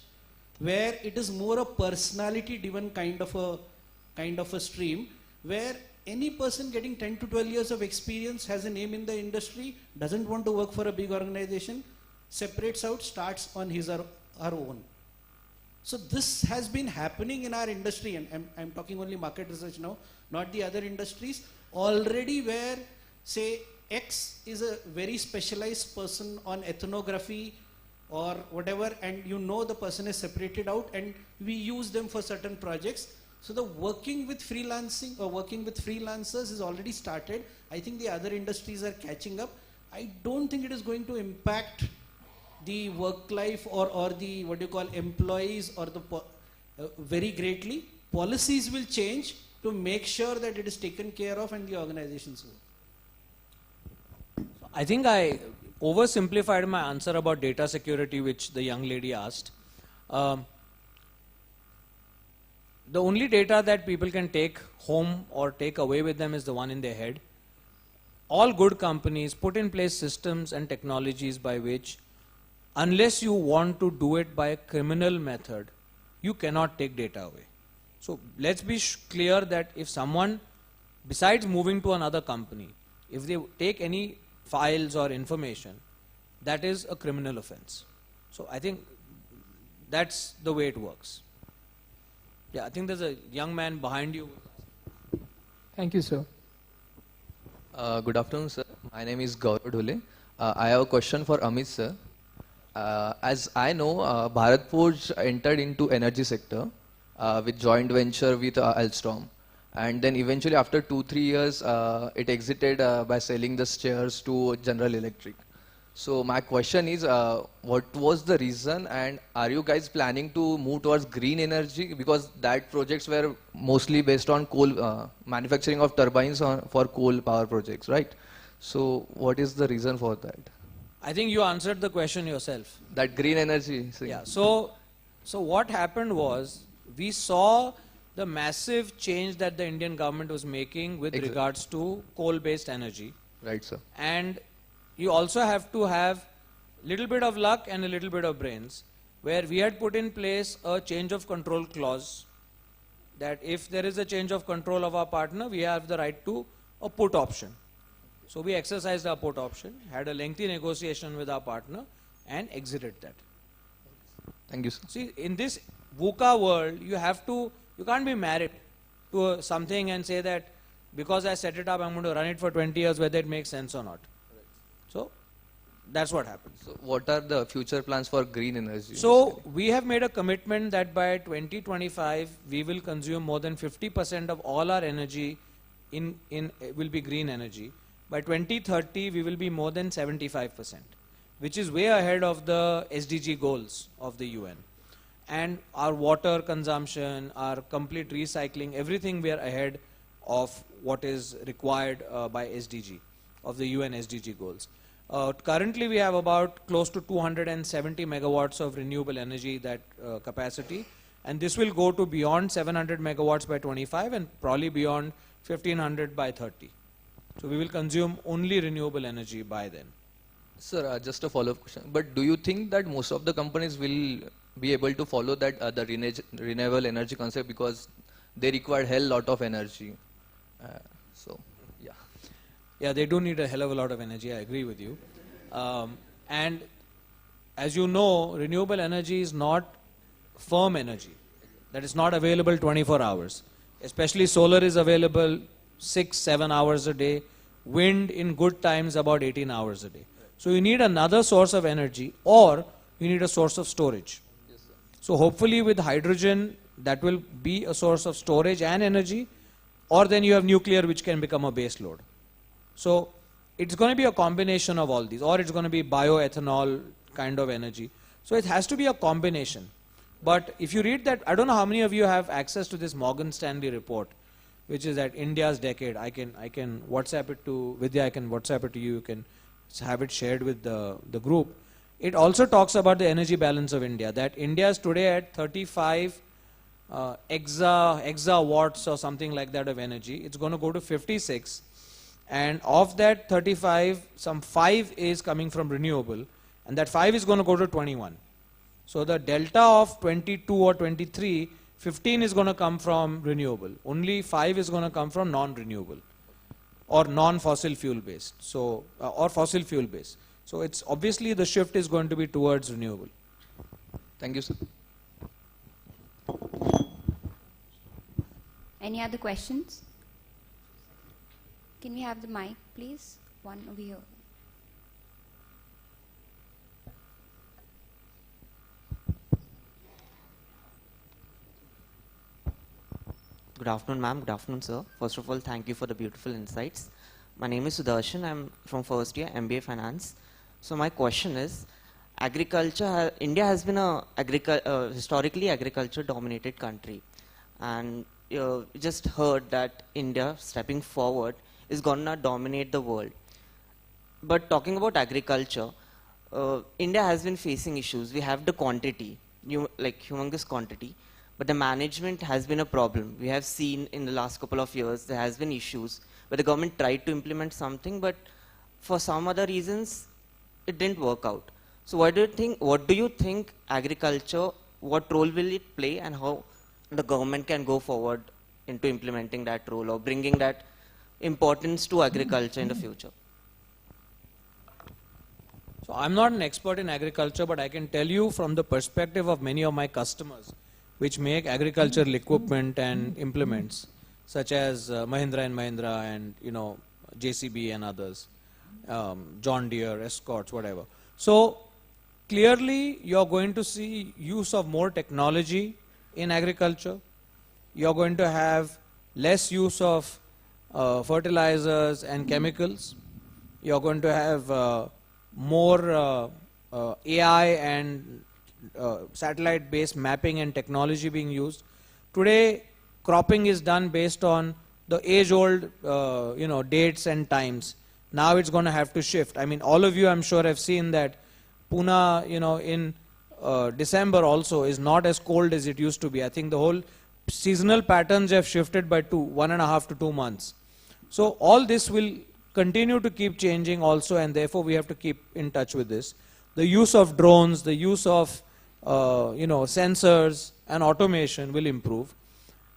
where it is more a personality-driven kind of a stream, where any person getting 10 to 12 years of experience, has a name in the industry, doesn't want to work for a big organization, separates out, starts on his or her own. So this has been happening in our industry, and I'm talking only market research now, not the other industries, already, where say X is a very specialized person on ethnography or whatever, and you know the person is separated out, and we use them for certain projects. So the working with freelancing or working with freelancers is already started. I think the other industries are catching up. I don't think it is going to impact the work life or the what you call employees or the very greatly. Policies will change to make sure that it is taken care of and the organizations work. I think I oversimplified my answer about data security, which the young lady asked. The only data that people can take home or take away with them is the one in their head. All good companies put in place systems and technologies by which, unless you want to do it by a criminal method, you cannot take data away. So let's be clear that if someone, besides moving to another company, if they take any files or information, that is a criminal offense. So I think that's the way it works. Yeah, I think there's a young man behind you. Thank you, sir. Good afternoon, sir. My name is Gaurav Dhule. I have a question for Amit, sir. As I know, Bharat Forge entered into energy sector with joint venture with Alstom. And then eventually after 2-3 years, it exited by selling the shares to General Electric. So my question is, what was the reason, and are you guys planning to move towards green energy? Because that projects were mostly based on coal, manufacturing of turbines for coal power projects, right? So what is the reason for that? I think you answered the question yourself. That green energy. Yeah. So what happened was, we saw the massive change that the Indian government was making with regards to coal-based energy. Right, sir. And you also have to have a little bit of luck and a little bit of brains, where we had put in place a change of control clause, that if there is a change of control of our partner, we have the right to a put option. So we exercised our put option, had a lengthy negotiation with our partner, and exited that. Thank you, sir. See, in this VUCA world, you can't be married to something and say that because I set it up, I'm going to run it for 20 years, whether it makes sense or not. So that's what happens. So what are the future plans for green energy? So we have made a commitment that by 2025, we will consume more than 50% of all our energy will be green energy. By 2030, we will be more than 75%, which is way ahead of the SDG goals of the UN. And our water consumption, our complete recycling, everything we are ahead of what is required by SDG, of the UN SDG goals. Currently, we have about close to 270 megawatts of renewable energy that capacity, and this will go to beyond 700 megawatts by 25 and probably beyond 1500 by 30. So we will consume only renewable energy by then. Sir, just a follow-up question. But do you think that most of the companies will be able to follow that the renewable energy concept, because they require hell lot of energy? Yeah, they do need a hell of a lot of energy, I agree with you. And as you know, renewable energy is not firm energy. That is not available 24 hours. Especially solar is available 6-7 hours a day. Wind in good times about 18 hours a day. So you need another source of energy, or you need a source of storage. So hopefully with hydrogen, that will be a source of storage and energy, or then you have nuclear, which can become a base load. So it's going to be a combination of all these, or it's going to be bioethanol kind of energy. So it has to be a combination. But if you read that, I don't know how many of you have access to this Morgan Stanley report, which is at India's decade. I can WhatsApp it to Vidya, I can WhatsApp it to you, you can have it shared with the group. it also talks about the energy balance of India, that India is today at 35 exawatts or something like that of energy. It's going to go to 56, and of that 35, some 5 is coming from renewable, and that 5 is going to go to 21. So the delta of 22 or 23, 15 is going to come from renewable. Only 5 is going to come from non-renewable or non-fossil fuel based. So or fossil fuel based. So it's obviously the shift is going to be towards renewable. Thank you, sir. Any other questions? Can we have the mic, please? One over here. Good afternoon, ma'am. Good afternoon, sir. First of all, thank you for the beautiful insights. My name is Sudarshan. I'm from first year MBA Finance. So my question is, India has been a historically agriculture-dominated country, and just heard that India, stepping forward, is gonna dominate the world. But talking about agriculture, India has been facing issues. We have the quantity, like humongous quantity, but the management has been a problem. We have seen in the last couple of years there has been issues where the government tried to implement something, but for some other reasons it didn't work out. So what do you think agriculture, what role will it play, and how the government can go forward into implementing that role or bringing that importance to agriculture in the future? So I'm not an expert in agriculture, but I can tell you from the perspective of many of my customers which make agricultural equipment and implements, such as Mahindra & Mahindra and JCB and others, John Deere, Escorts, whatever. So clearly you're going to see use of more technology in agriculture. You're going to have less use of fertilizers and chemicals. You're going to have more AI and satellite-based mapping and technology being used. Today, cropping is done based on the age-old, dates and times. Now it's going to have to shift. I mean, all of you, I'm sure, have seen that Pune, in December also is not as cold as it used to be. I think the whole seasonal patterns have shifted by 1.5 to 2 months. So all this will continue to keep changing also, and therefore we have to keep in touch with this. The use of drones, the use of sensors and automation will improve.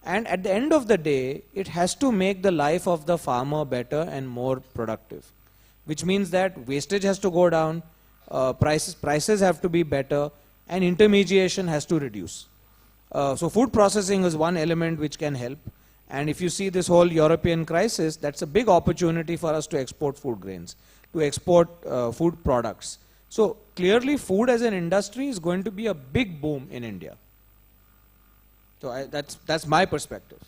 And at the end of the day, it has to make the life of the farmer better and more productive, which means that wastage has to go down, prices have to be better, and intermediation has to reduce. So food processing is one element which can help. And if you see this whole European crisis, that's a big opportunity for us to export food grains, to export food products. So clearly food as an industry is going to be a big boom in India. So that's my perspective.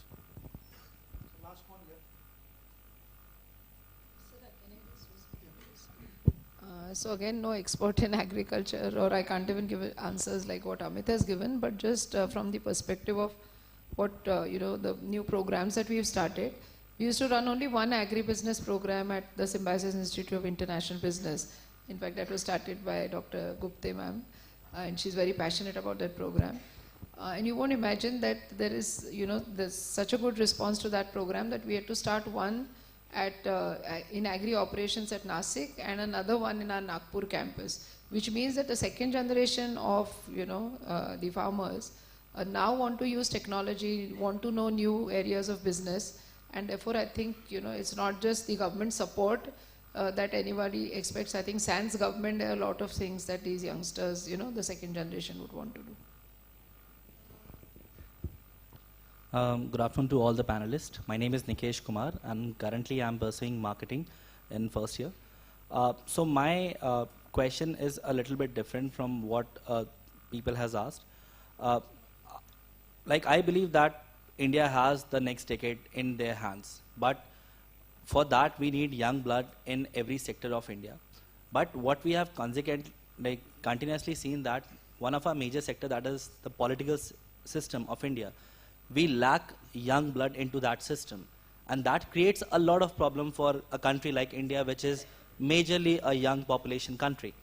So again, no expert in agriculture, or I can't even give answers like what Amit has given, but just from the perspective of what, the new programs that we've started. We used to run only one agribusiness program at the Symbiosis Institute of International Business. In fact, that was started by Dr. Gupte ma'am, and she's very passionate about that program. And you won't imagine that there is, there's such a good response to that program that we had to start one at in agri operations at Nasik and another one in our Nagpur campus, which means that the second generation of, the farmers now want to use technology, want to know new areas of business, and therefore I think, it's not just the government support that anybody expects. I think sans government, there are a lot of things that these youngsters, the second generation would want to do. Good afternoon to all the panelists. My name is Nikesh Kumar, and currently I'm pursuing marketing in first year. So my question is a little bit different from what people has asked. I believe that India has the next decade in their hands, but for that we need young blood in every sector of India. But what we have continuously seen that one of our major sector, that is the political system of India, we lack young blood into that system, and that creates a lot of problem for a country like India, which is majorly a young population country.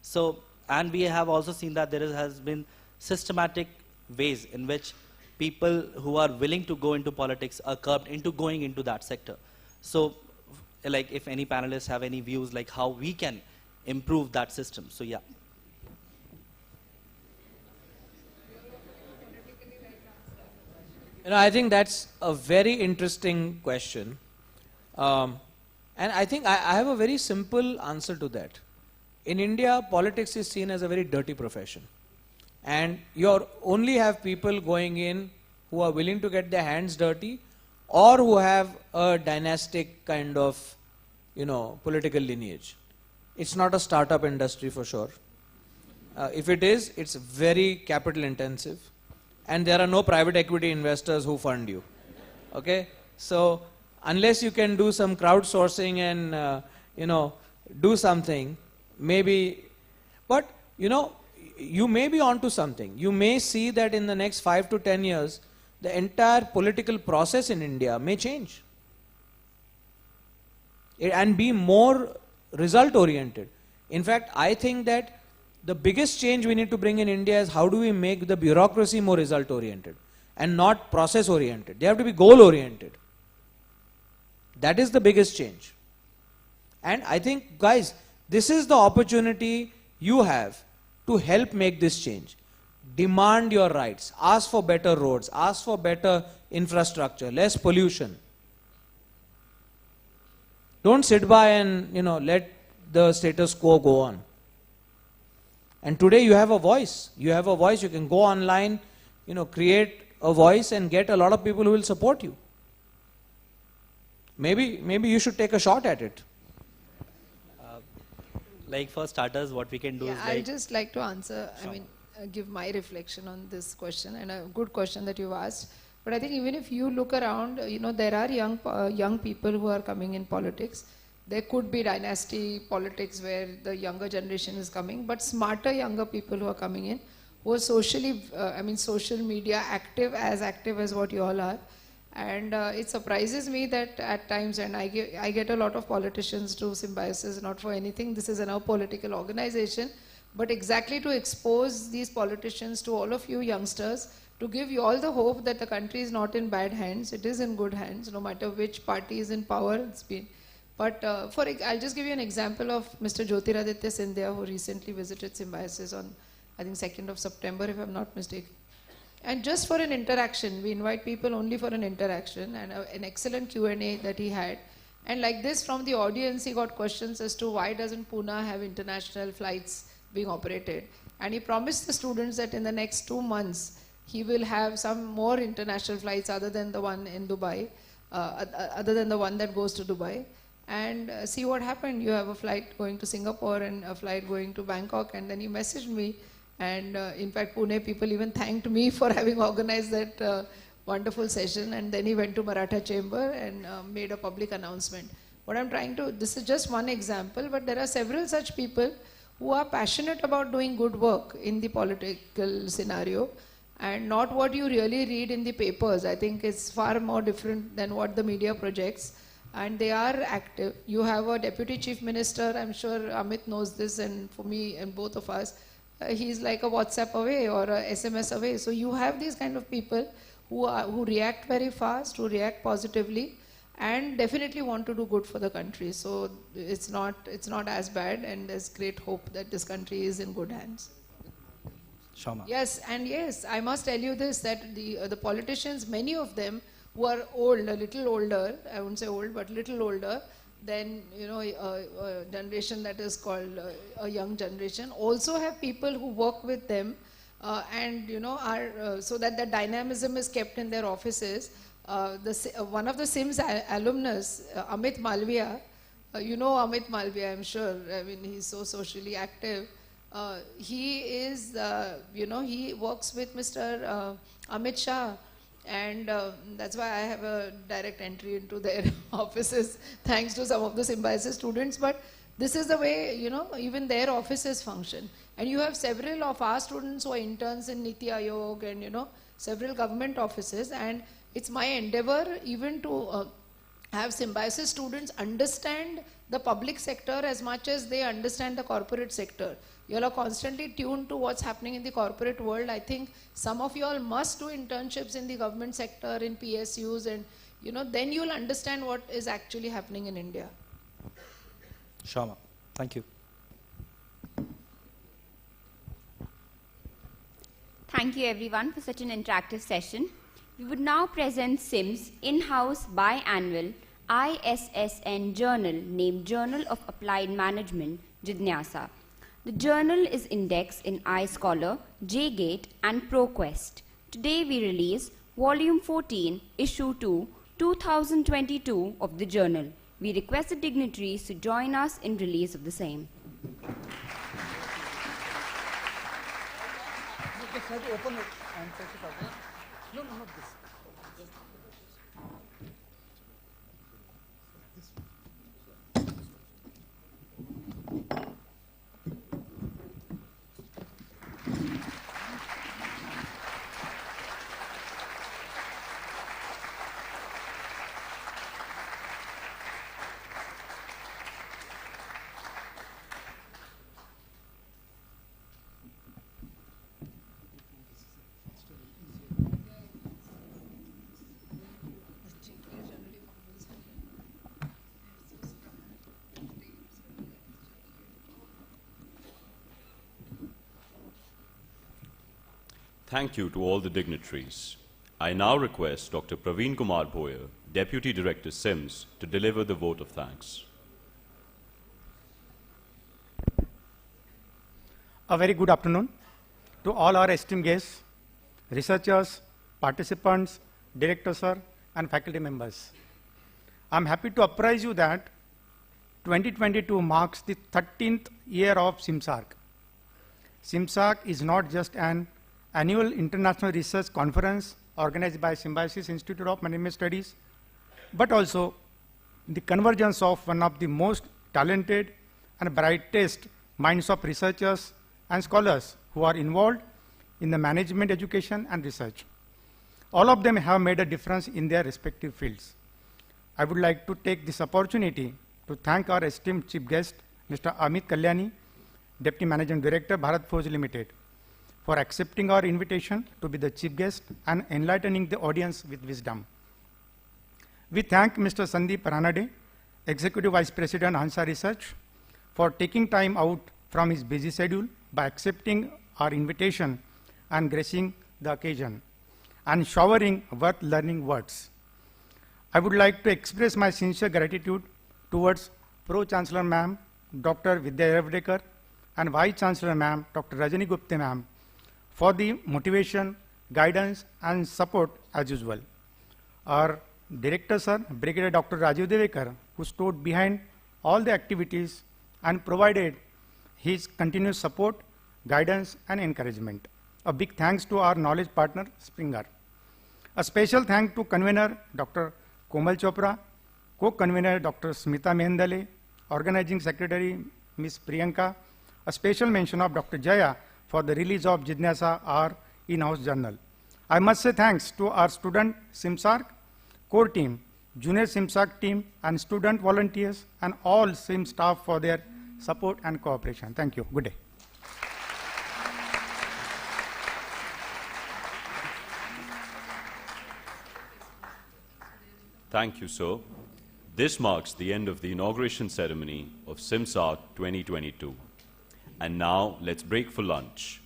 So and we have also seen that there has been systematic ways in which people who are willing to go into politics are curbed into going into that sector. So, like, if any panelists have any views, like how we can improve that system. So, yeah. You know, I think that's a very interesting question. And I think I have a very simple answer to that. In India, politics is seen as a very dirty profession. And you only have people going in who are willing to get their hands dirty or who have a dynastic kind of, political lineage. It's not a startup industry for sure. If it is, it's very capital intensive. And there are no private equity investors who fund you. Okay? So, unless you can do some crowdsourcing and, do something, maybe, but, you may be onto something. You may see that in the next 5 to 10 years, the entire political process in India may change and be more result oriented. In fact, I think that the biggest change we need to bring in India is how do we make the bureaucracy more result oriented and not process oriented. They have to be goal oriented. That is the biggest change. And I think, guys, this is the opportunity you have to help make this change. Demand your rights. Ask for better roads. Ask for better infrastructure, less pollution. Don't sit by and, let the status quo go on. And today you have a voice. You have a voice. You can go online, create a voice and get a lot of people who will support you. Maybe you should take a shot at it. Like for starters, what we can do is I'd just like to answer, give my reflection on this question, and a good question that you've asked. But I think even if you look around, there are young people who are coming in politics. There could be dynasty politics where the younger generation is coming, but smarter younger people who are coming in, who are socially, social media active as what you all are. And it surprises me that at times, and I get a lot of politicians to Symbiosis, not for anything, this is an apolitical organization, but exactly to expose these politicians to all of you youngsters, to give you all the hope that the country is not in bad hands, it is in good hands, no matter which party is in power, it's been. But I'll just give you an example of Mr. Jyotiraditya Scindia, who recently visited Symbiosis on, I think, 2nd of September, if I'm not mistaken. And just for an interaction, we invite people only for an interaction, and an excellent Q&A that he had. And like this, from the audience, he got questions as to why doesn't Pune have international flights being operated. And he promised the students that in the next 2 months, he will have some more international flights other than the one in Dubai, other than the one that goes to Dubai. And see what happened. You have a flight going to Singapore and a flight going to Bangkok. And then he messaged me. And in fact, Pune people even thanked me for having organized that wonderful session. And then he went to Maratha Chamber and made a public announcement. What I'm trying to, this is just one example, but there are several such people who are passionate about doing good work in the political scenario, and not what you really read in the papers. I think it's far more different than what the media projects. And they are active. You have a deputy chief minister, I'm sure Amit knows this, and for me and both of us, he's like a WhatsApp away or a SMS away. So you have these kind of people who react very fast, who react positively, and definitely want to do good for the country. So it's not as bad, and there's great hope that this country is in good hands. Shama. Yes, and yes, I must tell you this, that the politicians, many of them who are old, a little older, I wouldn't say old, but little older than, a generation that is called a young generation, also have people who work with them and, are, so that the dynamism is kept in their offices. One of the SIMS alumnus, Amit Malviya, Amit Malviya, I'm sure, he's so socially active. He is, he works with Mr. Amit Shah. And that's why I have a direct entry into their offices, thanks to some of the Symbiosis students. But this is the way, even their offices function. And you have several of our students who are interns in Niti Aayog and, several government offices. And it's my endeavor even to have Symbiosis students understand the public sector as much as they understand the corporate sector. You all are constantly tuned to what's happening in the corporate world. I think some of you all must do internships in the government sector, in PSUs, and then you'll understand what is actually happening in India. Sure, ma'am. Thank you. Thank you everyone for such an interactive session. We would now present SIMS in-house biannual ISSN journal named Journal of Applied Management, Jidnyasa. The journal is indexed in iScholar, JGate and ProQuest. Today we release Volume 14, Issue 2, 2022 of the journal. We request the dignitaries to join us in release of the same. Open it and take it out. No, not this. Thank you to all the dignitaries. I now request Dr. Praveen Kumar Bhoyer, Deputy Director SIMS, to deliver the vote of thanks. A very good afternoon to all our esteemed guests, researchers, participants, directors, sir, and faculty members. I'm happy to apprise you that 2022 marks the 13th year of SIMSARC. SIMSARC is not just an annual international research conference organized by Symbiosis Institute of Management Studies, but also the convergence of one of the most talented and brightest minds of researchers and scholars who are involved in the management education and research. All of them have made a difference in their respective fields. I would like to take this opportunity to thank our esteemed chief guest, Mr. Amit Kalyani, Deputy Managing Director, Bharat Forge Limited, for accepting our invitation to be the chief guest and enlightening the audience with wisdom. We thank Mr. Sandeep Ranade, Executive Vice President, Hansa Research, for taking time out from his busy schedule by accepting our invitation and gracing the occasion and showering worth learning words. I would like to express my sincere gratitude towards Pro-Chancellor Ma'am, Dr. Vidya Ravdekar, and Vice Chancellor Ma'am, Dr. Rajani Gupte Ma'am, for the motivation, guidance, and support as usual. Our Director, Sir, Brigadier Dr. Rajiv Devekar, who stood behind all the activities and provided his continuous support, guidance, and encouragement. A big thanks to our knowledge partner, Springer. A special thanks to Convener Dr. Komal Chopra, Co-Convener Dr. Smita Mehendale, Organizing Secretary Ms. Priyanka. A special mention of Dr. Jaya for the release of Jidnyasa, our in-house journal. I must say thanks to our student SIMSARC core team, junior SIMSARC team, and student volunteers, and all SIM staff for their support and cooperation. Thank you. Good day. Thank you, sir. This marks the end of the inauguration ceremony of SIMSARC 2022. And now, let's break for lunch,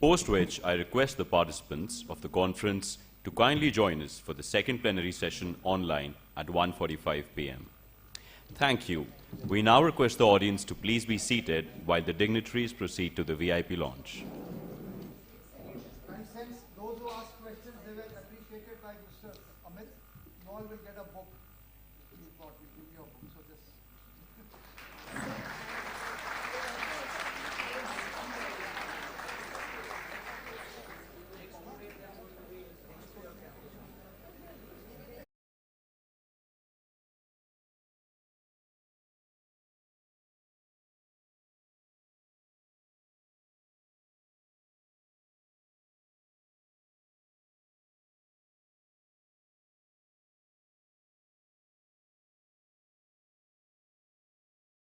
post which I request the participants of the conference to kindly join us for the second plenary session online at 1:45 p.m. Thank you. We now request the audience to please be seated while the dignitaries proceed to the VIP lounge. And since those who asked questions, they were appreciated by Mr. Amit, you all will get a book. We'll give you a book. So just